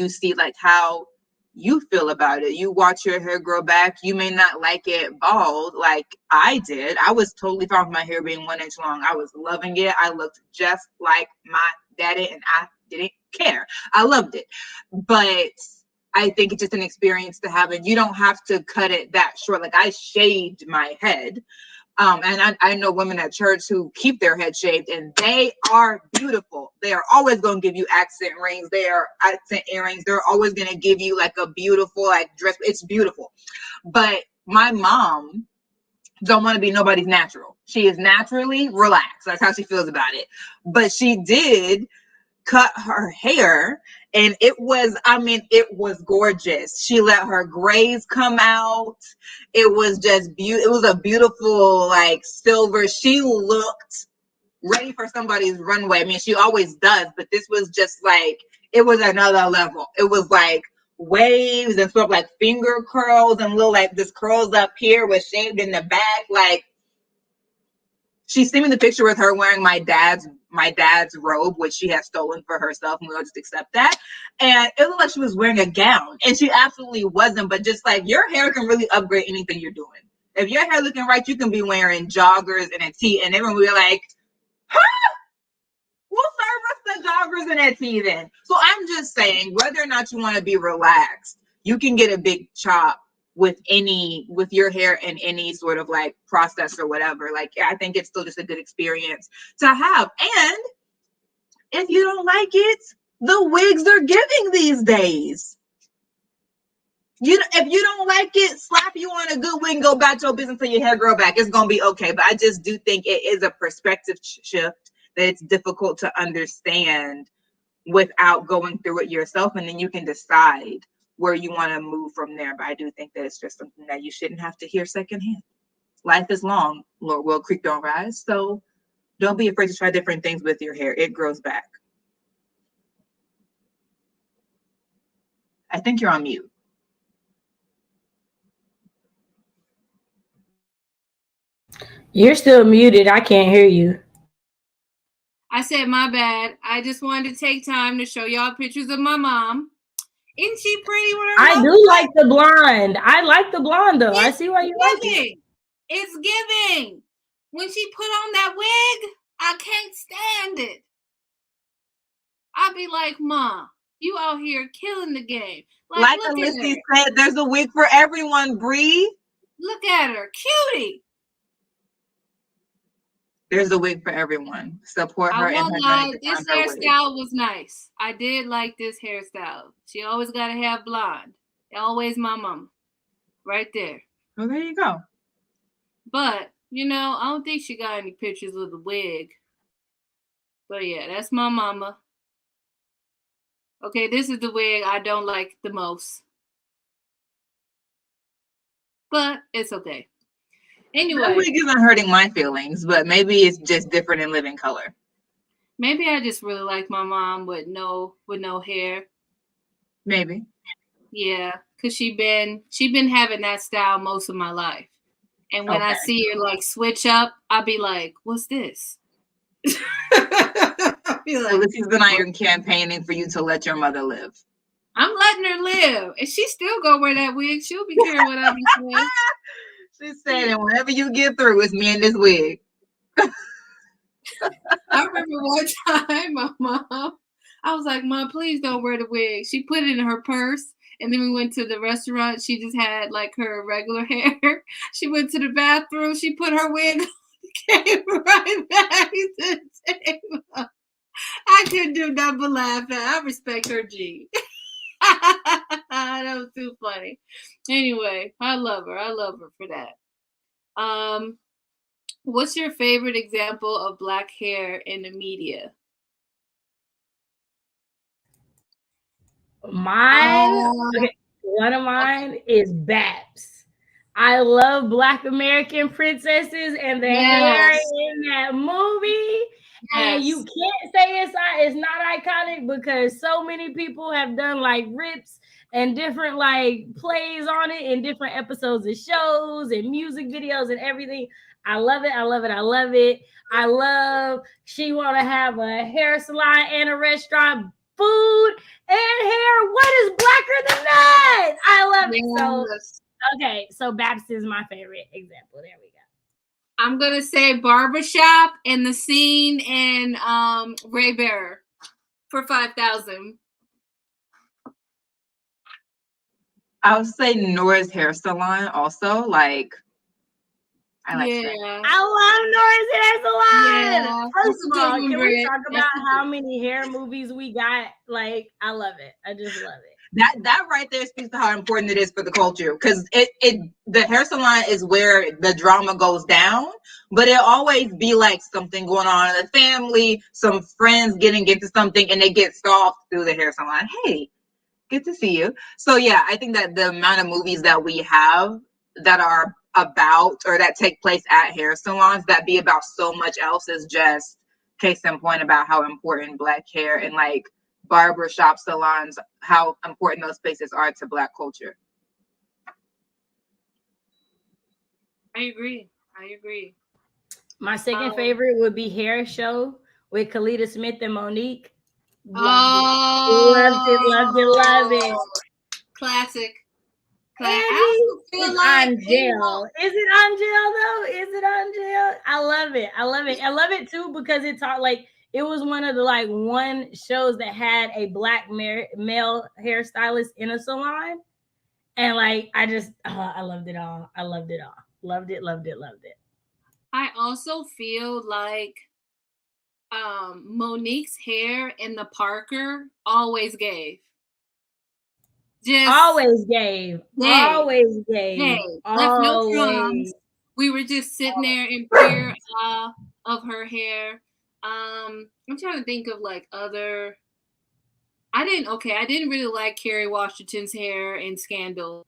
see like how you feel about it. You watch your hair grow back. You may not like it bald like I did. I was totally fine with my hair being 1 inch long. I was loving it. I looked just like my daddy and I didn't care. I loved it. But I think it's just an experience to have, and you don't have to cut it that short. Like I shaved my head. And I know women at church who keep their head shaved and they are beautiful. They are always going to give you accent rings. They are accent earrings. They're always going to give you like a beautiful like dress. It's beautiful. But my mom don't want to be nobody's natural. She is naturally relaxed. That's how she feels about it. But she did cut her hair and it was gorgeous. She let her grays come out. It was just it was a beautiful like silver. She looked ready for somebody's runway. I mean, she always does, but this was just like, it was another level. It was like waves and sort of like finger curls and little like this curls up here was shaved in the back. Like, she sent me the picture with her wearing my dad's robe, which she had stolen for herself, and we'll just accept that. And it looked like she was wearing a gown, and she absolutely wasn't. But just like your hair can really upgrade anything you're doing. If your hair looking right, you can be wearing joggers and a tee, and everyone will be like, "Huh? We'll serve us the joggers and a tee then." So I'm just saying, whether or not you want to be relaxed, you can get a big chop with your hair and any sort of like process or whatever. Like, I think it's still just a good experience to have. And if you don't like it, the wigs are giving these days. If you don't like it, slap you on a good wig and go back to your business until your hair grow back. It's gonna be okay. But I just do think it is a perspective shift that it's difficult to understand without going through it yourself, and then you can decide where you want to move from there. But I do think that it's just something that you shouldn't have to hear secondhand. Life is long, Lord will, creek don't rise. So don't be afraid to try different things with your hair. It grows back. I think you're on mute. You're still muted. I can't hear you. I said my bad. I just wanted to take time to show y'all pictures of my mom. Isn't she pretty with her? I do like the blonde. I like the blonde though. I see why you like it. It's giving. When she put on that wig, I can't stand it. I'll be like, Mom, you out here killing the game. Like Alyssa said, there's a wig for everyone, Bree. Look at her. Cutie. There's a wig for everyone. Support her. I won't lie, this hairstyle was nice. I did like this hairstyle. She always got to have blonde. Always my mom. Right there. Well, there you go. But, I don't think she got any pictures of the wig. But yeah, that's my mama. Okay, this is the wig I don't like the most. But it's okay. Anyway. That wig isn't hurting my feelings, but maybe it's just different in living color. Maybe I just really like my mom with no hair. Maybe. Yeah, because she been having that style most of my life. And when I see her like switch up, I'll be like, what's this? I'll be like, so this has been iron campaigning for you to let your mother live. I'm letting her live. And she still go wear that wig. She'll be caring what I be saying. She's saying that whenever you get through, it's me and this wig. I remember one time my mom, I was like, Mom, please don't wear the wig. She put it in her purse. And then we went to the restaurant. She just had like her regular hair. She went to the bathroom. She put her wig on, came right back to the table. I couldn't do nothing but laugh at her. I respect her G. That was too funny. Anyway, I love her. I love her for that. What's your favorite example of Black hair in the media? One of mine is Babs. I love Black American princesses and the hair in that movie. Yes. And you can't say it's not iconic because so many people have done like rips and different like plays on it in different episodes of shows and music videos and everything. I love it. I love it. I love it. I love she want to have a hair salon and a restaurant, food and hair. What is blacker than that? I love it. So okay, so Babs is my favorite example. There we go. I'm gonna say barbershop and the scene in Ray Bearer for 5,000. I would say Nora's hair salon also. Like, I like that. I love Nora's hair salon. Yeah. First of all, can we talk about how many hair movies we got? Like, I love it. I just love it. That right there speaks to how important it is for the culture, because the hair salon is where the drama goes down, but it always be like something going on in the family, some friends getting into something, and they get solved through the hair salon. Hey, good to see you. So yeah, I think that the amount of movies that we have that are about or that take place at hair salons that be about so much else is just case in point about how important Black hair and like barbershop salons, how important those spaces are to Black culture. I agree. My second favorite would be Hair Show with Kalita Smith and Monique. Loved it. Classic. It's on jail. Is it on jail though? Is it on jail? I love it. I love it too because it taught like it was one of the like one shows that had a Black male hairstylist in a salon, and like I loved it all. I loved it all. Loved it. I also feel like Monique's hair in the Parker always gave. Always gave. Left no crumbs. We were just sitting there in pure awe of her hair. I'm trying to think of like other. I didn't really like Kerry Washington's hair in Scandal.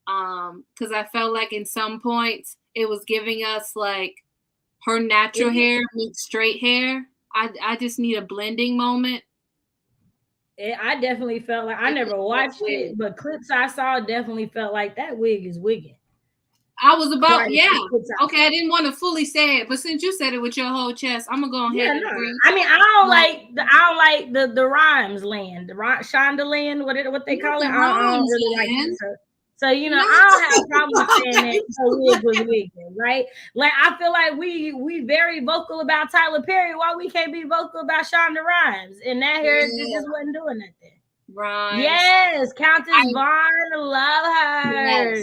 Because I felt like in some points it was giving us like her natural hair meets straight hair. I just need a blending moment. I definitely felt like I never watched it, but clips I saw definitely felt like that wig is wigging. I was about okay. I didn't want to fully say it, but since you said it with your whole chest, I'm gonna go ahead and agree. I mean, I don't like the rhymes land, the Shondaland, what they call it. I don't really like it. So I don't have problems saying that the wig was wigging, right? Like I feel like we very vocal about Tyler Perry, why we can't be vocal about Shonda Rhimes, and that hair just wasn't doing nothing. Right. Yes, Countess Vaughn, love her.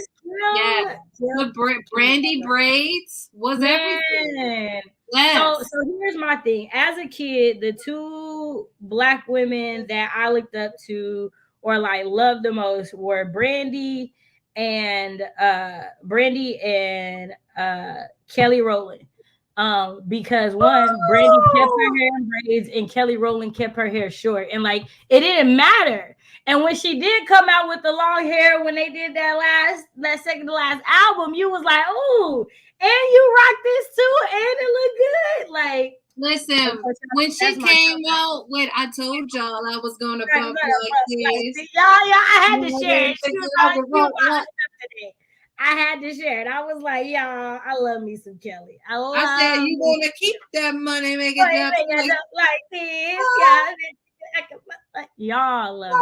Yes. The Brandy braids was everything. Yes. So here's my thing. As a kid, the two Black women that I looked up to or like loved the most were Brandy and Kelly Rowland. Because one, Brandy kept her hair in braids and Kelly Rowland kept her hair short, and like it didn't matter. And when she did come out with the long hair, when they did that second to last album, you was like, "Ooh, and you rock this too, and it looked good." Like Listen, when she came out with "I told y'all I was gonna bump like this," y'all, I had to share it. She was all today. I had to share it. I was like, y'all, I love me some Kelly. I said, you want to keep that money, make it jump like this. Y'all love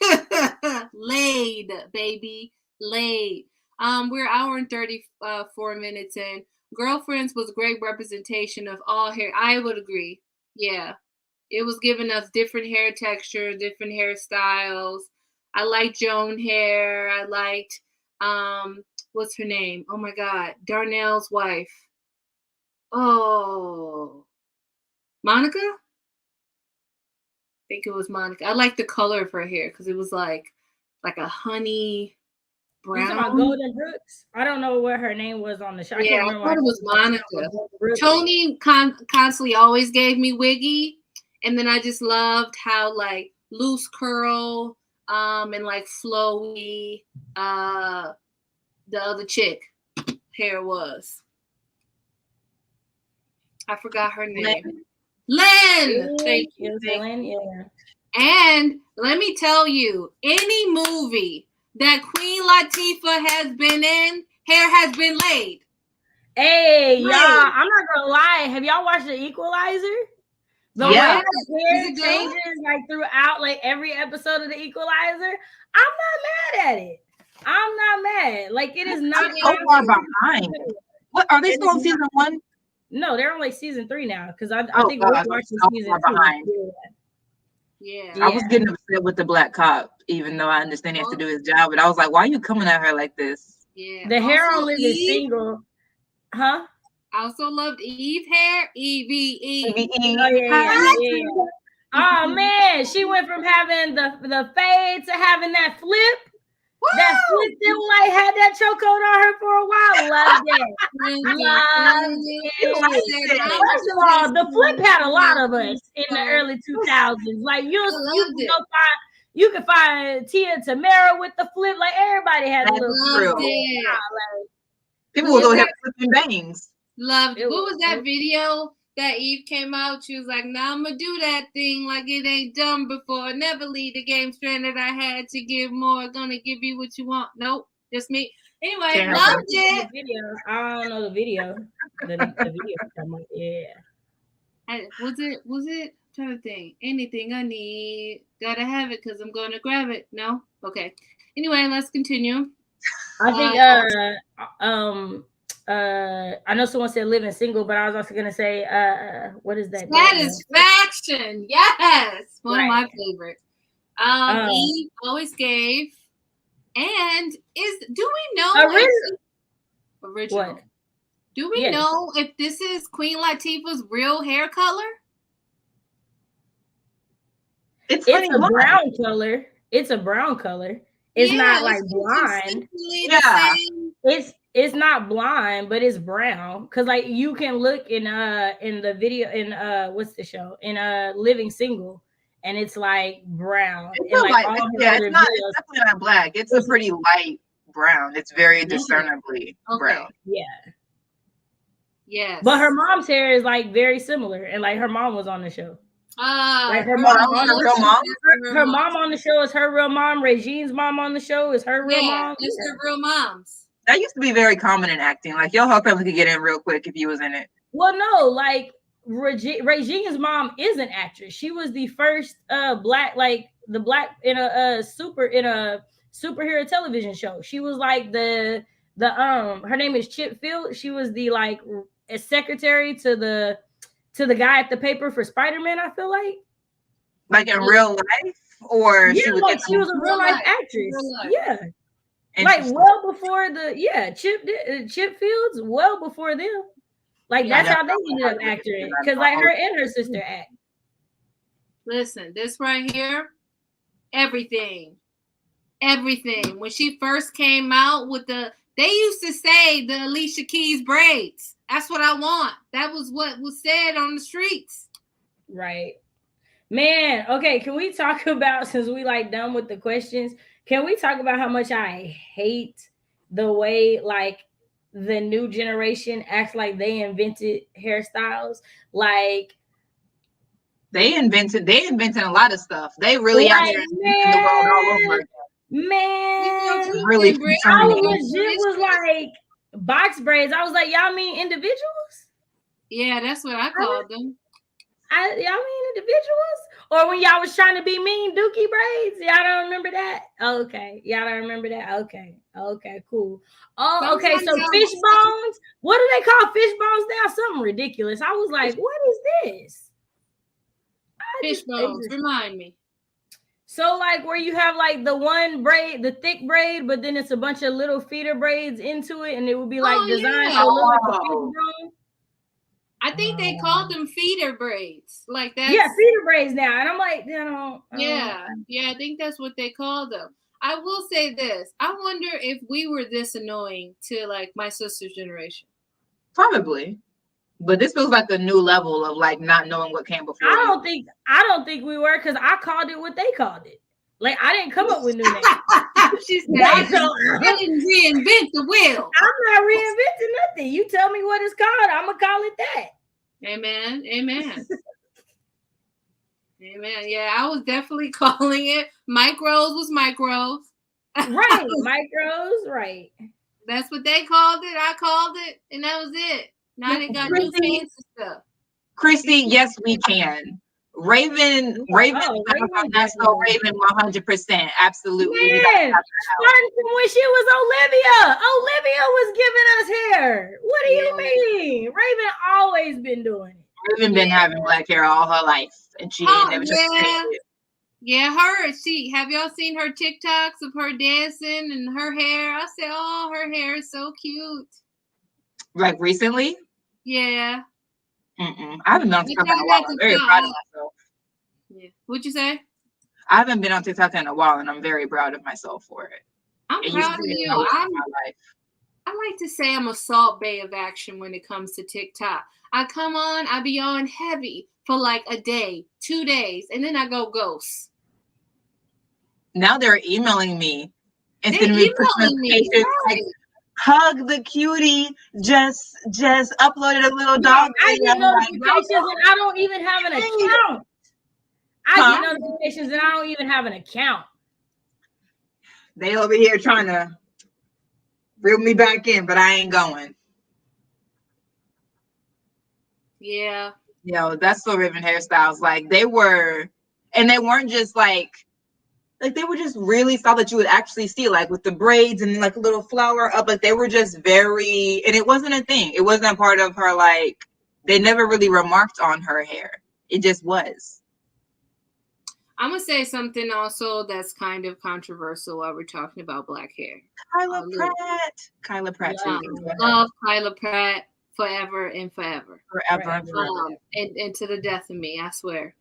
it. Laid, baby. Laid. We're an hour and 34 minutes in. Girlfriends was a great representation of all hair. I would agree. Yeah. It was giving us different hair texture, different hairstyles. I liked Joan hair. I liked what's her name? Oh my God. Darnell's wife. Oh. Monica? I think it was Monica. I liked the color of her hair because it was like a honey brown. You talking about Golden Brooks? I don't know what her name was on the show. Yeah, I thought it was Monica. Tony constantly always gave me wiggy, and then I just loved how like loose curl and like flowy the other chick hair was. I forgot her name. Lynn. Thank you. Lynn, yeah. And let me tell you, any movie that Queen Latifah has been in, hair has been laid. Hey, y'all, I'm not gonna lie. Have y'all watched The Equalizer? The way hair changes like throughout like every episode of The Equalizer. I'm not mad at it. I'm not mad. Like it is not so far behind. What are they still on season 1? No, they're on like season 3 now because I think we're watching season 2. Yeah. I was getting upset with the black cop, even though I understand he has to do his job. But I was like, why are you coming at her like this? Yeah. The hair on Living Single. Huh? I also loved Eve hair. Eve. Oh man, she went from having the fade to having that flip. Woo! That flip that like had that chokehold on her for a while. Loved it. First of all, the flip had a lot of us in the early 2000s. Like you can find Tia Tamara with the flip. Like everybody had a little flip. People will go have flipping bangs. Loved it. What was that video that Eve came out? She was like, now I'm gonna do that thing like it ain't done before. Never leave the game stranded. I had to give more. Gonna give you what you want. Nope, just me. Anyway, loved it. I don't know the video. The video. Yeah. Was it? I'm trying to think. Anything I need, gotta have it because I'm gonna grab it. No? Okay. Anyway, let's continue. I think I know someone said Living Single, but I was also gonna say what is that? Satisfaction. Yes. One of my favorites. Eve always gave. And do we know original? What? Do we know if this is Queen Latifah's real hair color? It's a brown color. It's a brown color. It's not like blonde. Yeah. It's not blonde, but it's brown. Cause like you can look in the video in what's the show? In Living Single, and it's like brown. It's definitely not black. It's a pretty light brown. It's very discernibly brown. Yeah. Yes. But her mom's hair is like very similar, and like her mom was on the show. Like her mom on the show is her real mom. Regine's mom on the show is her real mom. It's her real moms. That used to be very common in acting. Like your whole family could get in real quick if you was in it. Well, no, like Regine's mom is an actress. She was the first black, like the black in a superhero television show. She was like the her name is Chip Field. She was the like a secretary to the guy at the paper for Spider-Man, I feel like in real life, or she was a real life actress. Yeah, like well before Chip Fields, well before them. Like that's how they ended up acting, because like her and her sister act. Listen, this right here, everything. When she first came out with they used to say the Alicia Keys braids. That's what I want. That was what was said on the streets. Right. Man, okay, can we talk about, since we like done with the questions, can we talk about how much I hate the way like the new generation acts like they invented hairstyles. Like they invented a lot of stuff. They really out here in the world all over again. Man, really, I legit was like box braids. I was like, y'all mean individuals? Yeah, that's what I called them. Y'all mean individuals? Or when y'all was trying to be mean, dookie braids? Y'all don't remember that? Okay. Y'all don't remember that? Okay. Okay, cool. Oh, okay. So fish bones? What do they call fish bones now? Something ridiculous. I was like, what is this? Fish bones. Remind me. So like where you have like the one braid, the thick braid, but then it's a bunch of little feeder braids into it, and it would be like designed to look like a fish bone. I think they called them feeder braids, like that. Yeah, feeder braids now, and I'm like, yeah, I think that's what they call them. I will say this: I wonder if we were this annoying to like my sister's generation. Probably. But this feels like a new level of like not knowing what came before. I don't think we were, because I called it what they called it. Like I didn't come up with new names. She said, I didn't reinvent the wheel. I'm not reinventing nothing. You tell me what it's called, I'm gonna call it that. Amen. Amen. Amen. Yeah, I was definitely calling it. Micros was micros. Right, micros, right. That's what they called it. I called it, and that was it. Now they got new fancy stuff. Christy, yes, we can. Raven, Raven 100%, absolutely. Man, starting from when she was Olivia was giving us hair. What do you mean? Raven always been doing it. Raven been having black hair all her life, and she ain't never just it. Yeah, have y'all seen her TikToks of her dancing and her hair? I said, oh, her hair is so cute. Like recently? Yeah. I haven't been on TikTok in a while. I'm very proud of myself. Yeah. What'd you say? I haven't been on TikTok in a while, and I'm very proud of myself for it. I'm proud of you. I like to say I'm a Salt Bay of action when it comes to TikTok. I come on, I be on heavy for like a day, 2 days, and then I go ghost. Now they're emailing me and sending me notifications like, hug the cutie, just uploaded a little dog. I get notifications and I don't even have an account. I get notifications and I don't even have an account. They over here trying to reel me back in, but I ain't going. Yeah. You know, that's what Raven hairstyles. Like they were, and they weren't just like they were just really style that you would actually see, like with the braids and like a little flower up. Like they were just very, and it wasn't a thing. It wasn't a part of her. Like they never really remarked on her hair. It just was. I'm gonna say something also that's kind of controversial while we're talking about black hair. Kyla Pratt. Love Kyla Pratt forever and forever. Forever and forever. And to the death of me, I swear.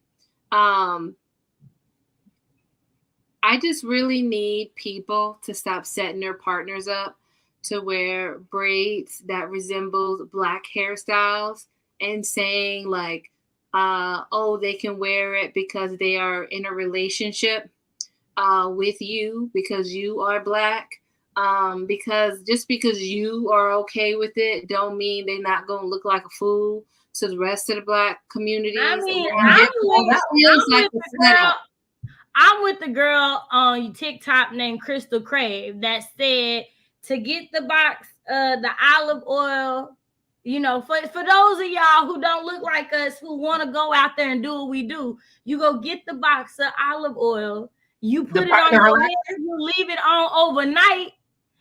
I just really need people to stop setting their partners up to wear braids that resemble black hairstyles and saying like, they can wear it because they are in a relationship with you because you are black. Because just because you are okay with it don't mean they're not going to look like a fool to the rest of the black community. I mean, I'm with the girl on TikTok named Crystal Crave that said to get the box, the olive oil, you know, for those of y'all who don't look like us, who want to go out there and do what we do, you go get the box of olive oil, you put it on your hair, you leave it on overnight,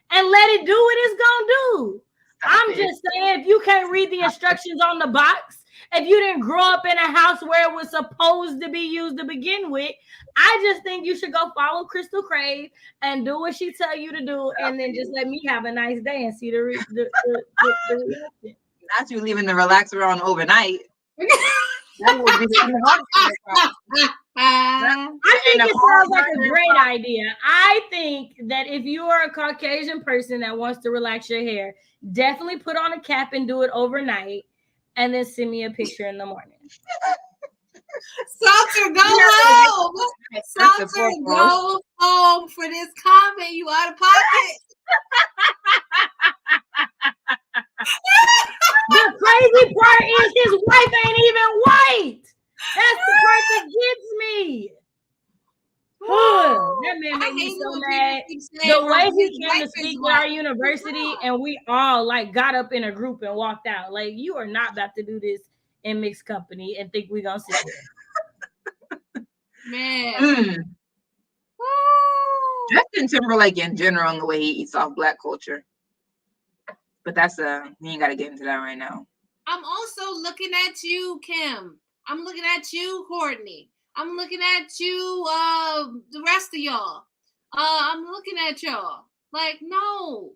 and let it do what it's going to do. I'm just saying, if you can't read the instructions on the box, if you didn't grow up in a house where it was supposed to be used to begin with, I just think you should go follow Crystal Crave and do what she tell you to do, and then just let me have a nice day and see the reaction. Not you leaving the relaxer on overnight. That would be I think it sounds like a great idea. I think that if you are a Caucasian person that wants to relax your hair, definitely put on a cap and do it overnight, and then send me a picture in the morning. Salter, go home. Salter, go home for this comment. You out of pocket. crazy part is his wife ain't even white. That's the part that gets me. That man made me so mad. The way he came to speak at our university, and we all like got up in a group and walked out. Like, you are not about to do this in mixed company and think we gonna sit here. Man. Justin Timberlake in general and the way he eats off Black culture. But that's we ain't gotta get into that right now. I'm also looking at you, Kim. I'm looking at you, Courtney. I'm looking at you, the rest of y'all. I'm looking at y'all. Like, no.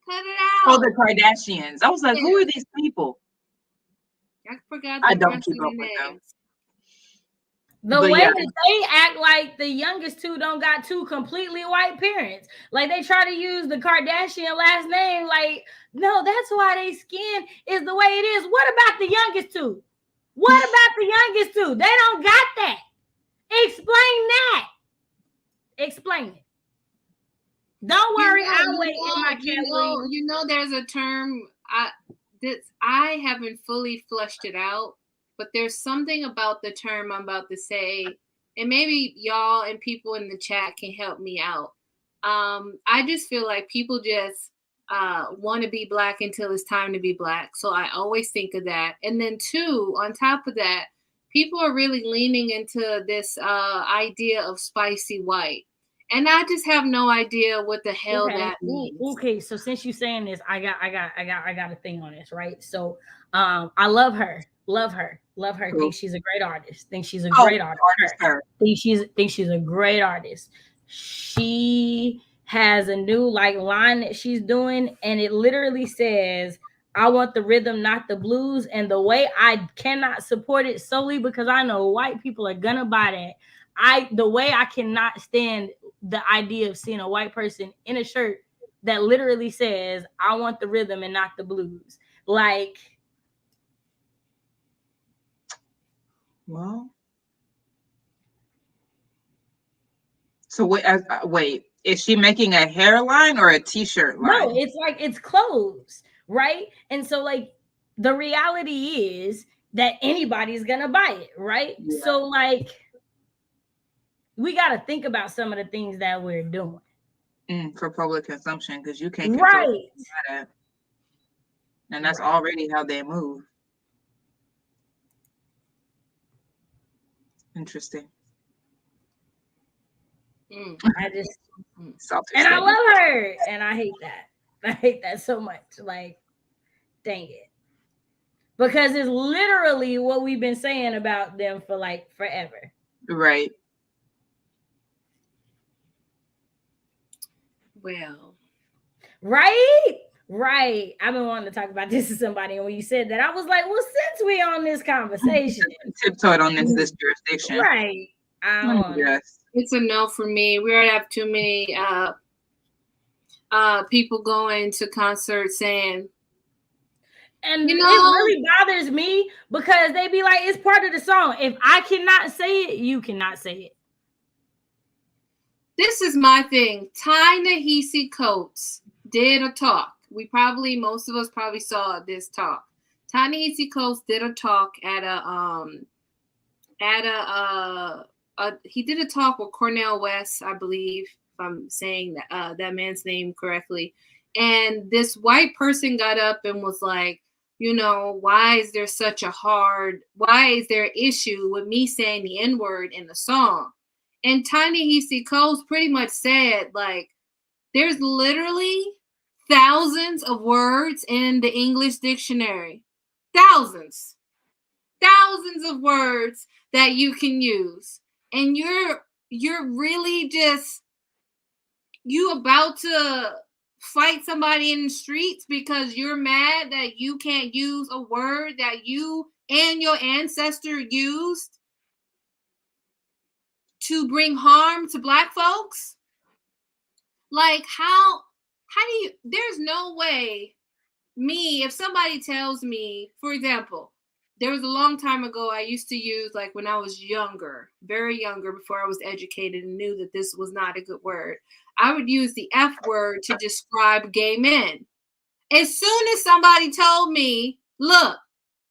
Cut it out. Oh, the Kardashians. I was like, who are these people? I forgot. I don't keep up with them. The way that they act like the youngest two don't got two completely white parents. Like, they try to use the Kardashian last name. Like, no, that's why they skin is the way it is. What about the youngest two? What about the youngest two? They don't got that. Explain that. Explain it. Don't worry, I'll wait in my cat. You know, there's a term I haven't fully flushed it out, but there's something about the term I'm about to say, and maybe y'all and people in the chat can help me out. I just feel like people just want to be Black until it's time to be Black. So I always think of that. And then two, on top of that, people are really leaning into this idea of spicy white. And I just have no idea what the hell that means. Okay, so since you're saying this, I got a thing on this, right? So I love her. Think she's a great artist. Think she's a great artist. Think she's a great artist. She has a new line that she's doing, and it literally says, I want the rhythm, not the blues. And the way I cannot support it solely because I know white people are gonna buy that. The way I cannot stand the idea of seeing a white person in a shirt that literally says, I want the rhythm and not the blues. Like, well, so wait, is she making a hairline or a t-shirt line? No, it's like, it's clothes, right? And so, like, the reality is that anybody's gonna buy it, right? Yeah. So, like, we got to think about some of the things that we're doing for public consumption, because you can't control that. And that's already how they move. Interesting. I love her, and I hate that. I hate that so much. Like, dang it. Because it's literally what we've been saying about them for like forever. Right. Well. Right. I've been wanting to talk about this to somebody, and when you said that, I was like, well, since we on this conversation. Tiptoed on this jurisdiction. Right. It's a no for me. We already have too many people going to concerts saying, and it really bothers me because they be like, it's part of the song. If I cannot say it, you cannot say it. This is my thing. Ta-Nehisi Coates did a talk. Most of us probably saw this talk. Ta-Nehisi Coates did a talk he did a talk with Cornel West, I believe, if I'm saying that man's name correctly. And this white person got up and was like, why is there an issue with me saying the N-word in the song? And Ta-Nehisi Coates pretty much said, like, there's literally thousands of words in the English dictionary. Thousands of words that you can use. And you're really just, you about to fight somebody in the streets because you're mad that you can't use a word that you and your ancestor used to bring harm to Black folks? Like, how do you, there's no way if somebody tells me, for example, there was a long time ago I used to use, like when I was younger, very younger, before I was educated and knew that this was not a good word, I would use the F word to describe gay men. As soon as somebody told me, look,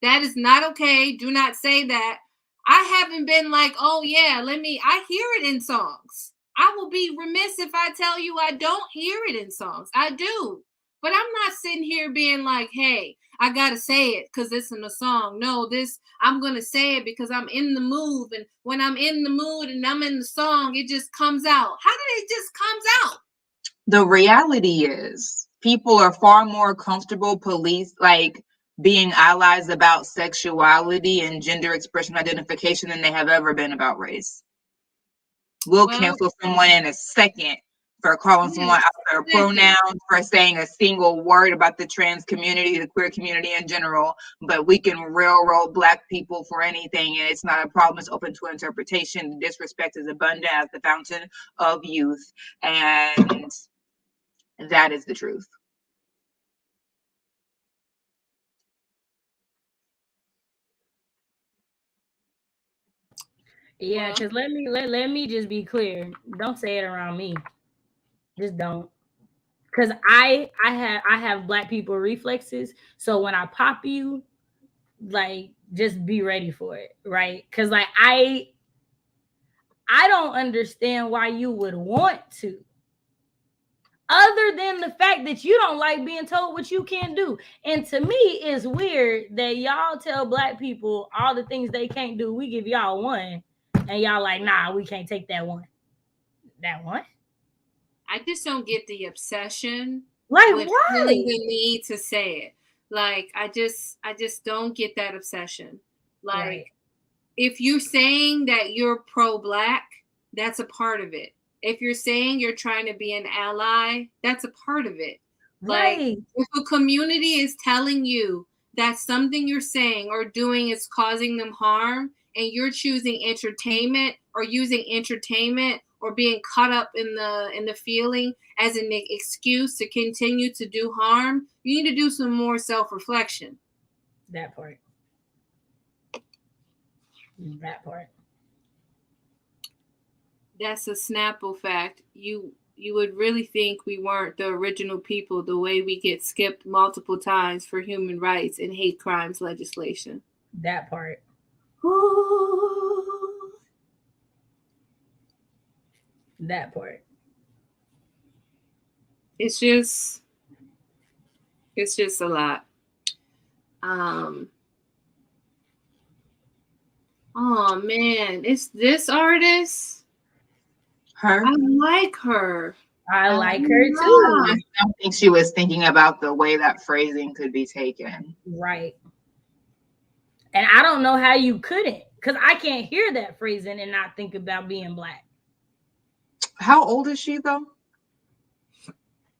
That is not okay. Do not say that. I haven't been like, oh yeah, I hear it in songs. I will be remiss if I tell you I don't hear it in songs. I do. But I'm not sitting here being like, hey, I gotta say it because it's in a song. No, I'm gonna say it because I'm in the mood. And when I'm in the mood and I'm in the song, it just comes out. How did it just comes out? The reality is people are far more comfortable being allies about sexuality and gender expression identification than they have ever been about race. We'll cancel someone in a second for calling someone out their pronouns, for saying a single word about the trans community, the queer community in general, but we can railroad Black people for anything, and it's not a problem. It's open to interpretation. Disrespect is abundant as the fountain of youth, and that is the truth. Yeah, because let me just be clear. Don't say it around me. Just don't. Because I have Black people reflexes. So when I pop you, like, just be ready for it, right? Because like I don't understand why you would want to. Other than the fact that you don't like being told what you can't do. And to me, it's weird that y'all tell Black people all the things they can't do. We give y'all one. And y'all like, nah, we can't take that one. That one? I just don't get the obsession. Like, with why? feeling the need to say it. Like, I just don't get that obsession. Like, right. If you're saying that you're pro-Black, that's a part of it. If you're saying you're trying to be an ally, that's a part of it. Like, right. If a community is telling you that something you're saying or doing is causing them harm, and you're choosing entertainment or using entertainment or being caught up in the feeling as an excuse to continue to do harm, you need to do some more self-reflection. That part. That's a Snapple fact. You would really think we weren't the original people the way we get skipped multiple times for human rights and hate crimes legislation. That part. Ooh. That part. It's just a lot. Oh man, it's this artist. Her. I like her. I like her too. I don't think she was thinking about the way that phrasing could be taken. Right. And I don't know how you couldn't, because I can't hear that phrasing and not think about being Black. How old is she though?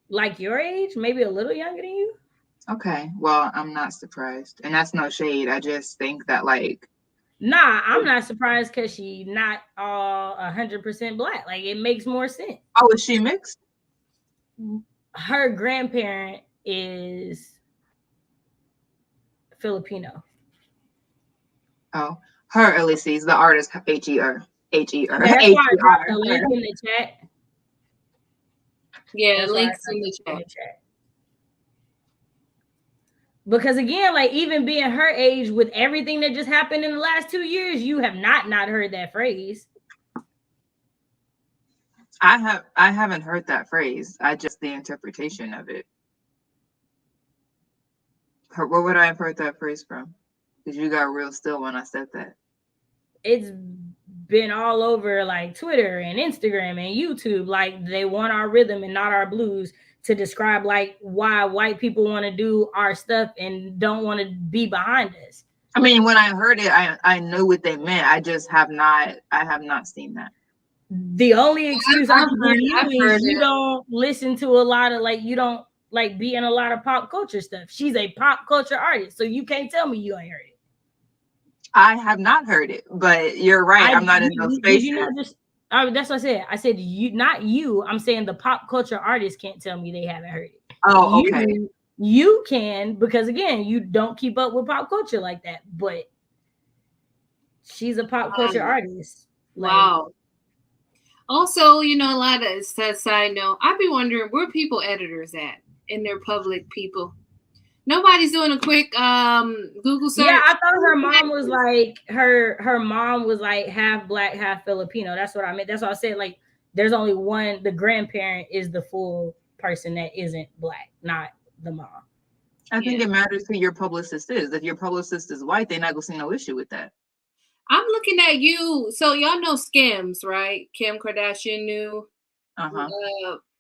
Like your age, maybe a little younger than you. Okay, well, I'm not surprised, and that's no shade. I just think that like, nah, I'm not surprised because she not all 100% Black. Like, it makes more sense. Oh, is she mixed? Her grandparent is Filipino. Oh, her Ulysses, the artist, H-E-R. That's why I dropped the link in the chat. Yeah, links in the chat. Because again, like, even being her age with everything that just happened in the last 2 years, you have not heard that phrase. I haven't heard that phrase. I just the interpretation of it. Where would I have heard that phrase from? Because you got real still when I said that. It's been all over like Twitter and Instagram and YouTube. Like, they want our rhythm and not our blues, to describe like why white people want to do our stuff and don't want to be behind us. I mean, when I heard it, I knew what they meant. I have not seen that. The only excuse I can give you is you don't listen to a lot of, like, you don't like be in a lot of pop culture stuff. She's a pop culture artist, so you can't tell me you ain't heard it. I have not heard it, but you're right. I'm not in those spaces. You not just, that's what I said. I said you, not you. I'm saying the pop culture artists can't tell me they haven't heard it. Oh, okay. You can, because again, you don't keep up with pop culture like that. But she's a pop culture artist. Wow. Like, also, a lot of that side note, I'd be wondering where people editors at in their public people. Nobody's doing a quick Google search. Yeah, I thought her mom was like her mom was like half black, half Filipino. That's what I meant. That's what I said. Like, there's only one. The grandparent is the full person that isn't black, not the mom. I think it matters who your publicist is. If your publicist is white, they're not gonna see no issue with that. I'm looking at you. So y'all know Skims, right? Kim Kardashian new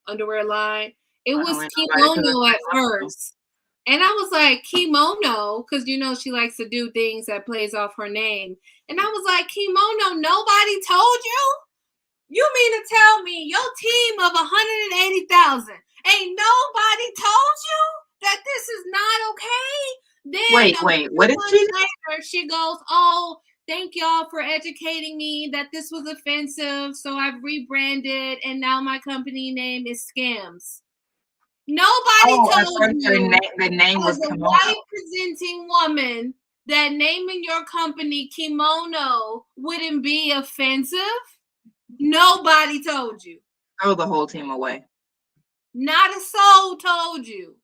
underwear line. It was Kimono at first. And I was like, Kimono, because you know she likes to do things that plays off her name. And I was like, Kimono, nobody told you? You mean to tell me your team of 180,000 ain't nobody told you that this is not okay? Then wait, what is she? Later, she goes, oh, thank y'all for educating me that this was offensive. So I've rebranded and now my company name is Skims. Nobody told you the name was as a white presenting woman that naming your company Kimono wouldn't be offensive. Nobody told you. Throw the whole team away. Not a soul told you.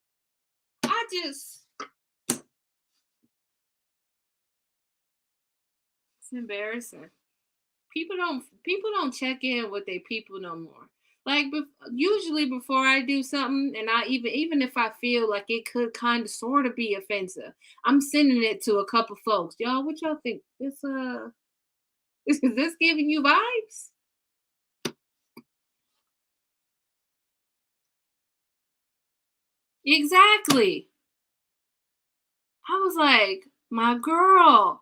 It's embarrassing. People don't check in with their people no more. Like usually before I do something, and I even if I feel like it could kind of sort of be offensive, I'm sending it to a couple folks. Y'all, what y'all think? Is this giving you vibes? Exactly. I was like, my girl.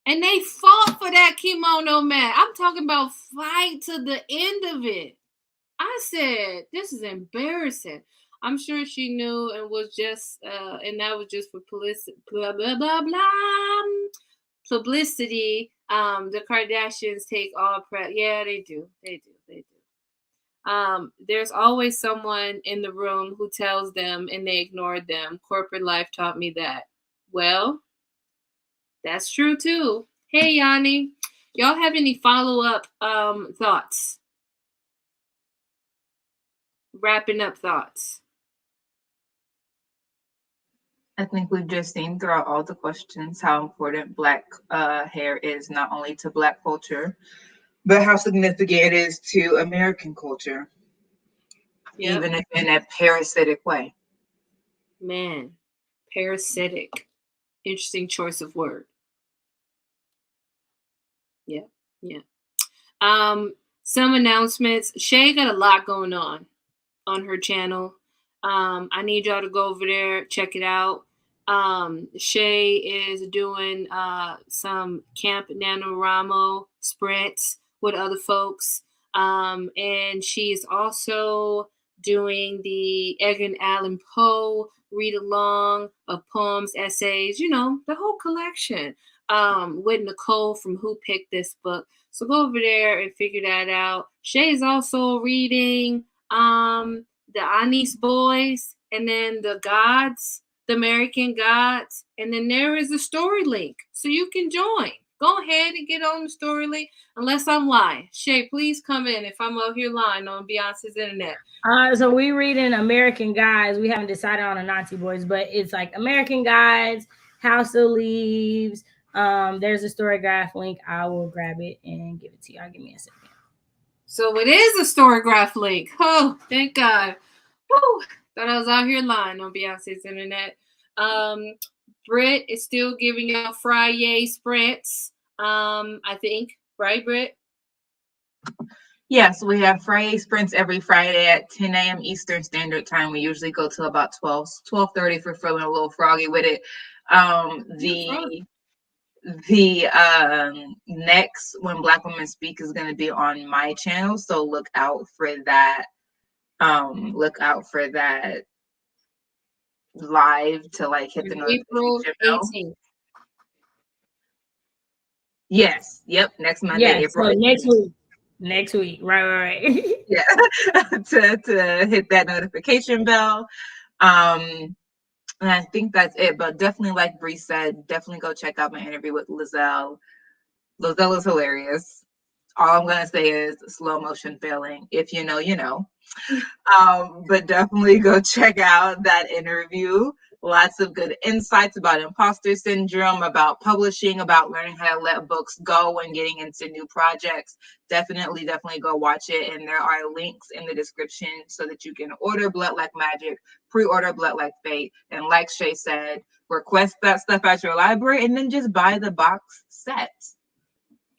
And they fought for that kimono mat. I'm talking about fight to the end of it. I said, this is embarrassing. I'm sure she knew and was just, and that was just for publicity, blah, blah, blah, blah. Publicity. The Kardashians take all prep. Yeah, they do. They do. There's always someone in the room who tells them and they ignored them. Corporate life taught me that. Well, that's true too. Hey, Yanni, y'all have any follow-up thoughts? Wrapping up thoughts. I think we've just seen throughout all the questions how important Black hair is not only to Black culture, but how significant it is to American culture, even if in a parasitic way. Man, parasitic. Interesting choice of word. Yeah. Some announcements. Shay got a lot going on her channel. I need y'all to go over there, check it out. Shay is doing some Camp NaNoWriMo sprints with other folks. And she is also doing the Edgar Allan Poe read-along of poems, essays, the whole collection with Nicole from Who Picked This Book. So go over there and figure that out. Shay is also reading the Anis Boys and then the Gods, the American Gods. And then there is a story link. So you can join. Go ahead and get on the story link. Unless I'm lying. Shay, please come in if I'm out here lying on Beyonce's internet. So we reading American Gods. We haven't decided on Anansi Boys, but it's like American Gods, House of Leaves. There's a Storygraph link. I will grab it and give it to y'all. Give me a second. So it is a Storygraph link. Oh, thank God. Woo! Thought I was out here lying on Beyonce's internet. Britt is still giving y'all Friday sprints. I think, right, Britt? Yes, we have Friday sprints every Friday at 10 a.m. Eastern Standard Time. We usually go till about 12:30 if we're feeling a little froggy with it. The next When Black Women Speak is going to be on my channel, so look out for that. Look out for that live to like hit the notification bell. 18th. Yes. Yep. Next Monday, April. So next week. Right. Yeah. to hit that notification bell. And I think that's it. But definitely, like Bree said, definitely go check out my interview with Lizelle. Lizelle is hilarious. All I'm gonna say is slow motion failing. If you know, you know. But definitely go check out that interview Lots of good insights about imposter syndrome, about publishing, about learning how to let books go and getting into new projects. Definitely go watch it. And there are links in the description so that you can order Blood Like Magic, pre-order Blood Like Fate, and like Shay said, request that stuff at your library and then just buy the box set.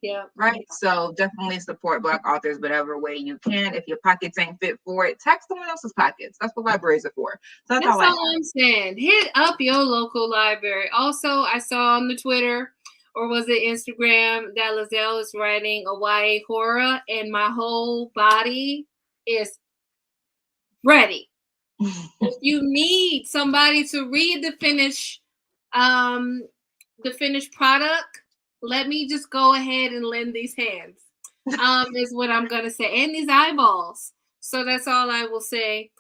Yeah. Right. So definitely support Black authors whatever way you can. If your pockets ain't fit for it, tax someone else's pockets. That's what libraries are for. So that's all I'm saying. Hit up your local library. Also, I saw on the Twitter, or was it Instagram, that Lizelle is writing a YA horror, and my whole body is ready. If you need somebody to read the finished product, let me just go ahead and lend these hands. Is what I'm gonna say, and these eyeballs. So that's all I will say.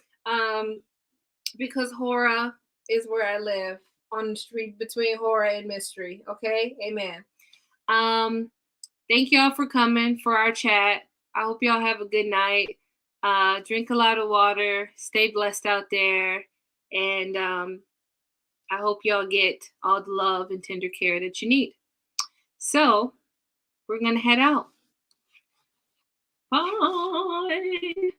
Because horror is where I live, on the street between horror and mystery. Okay, amen. Thank y'all for coming for our chat. I hope y'all have a good night. Drink a lot of water. Stay blessed out there, and I hope y'all get all the love and tender care that you need. So we're gonna head out. Bye.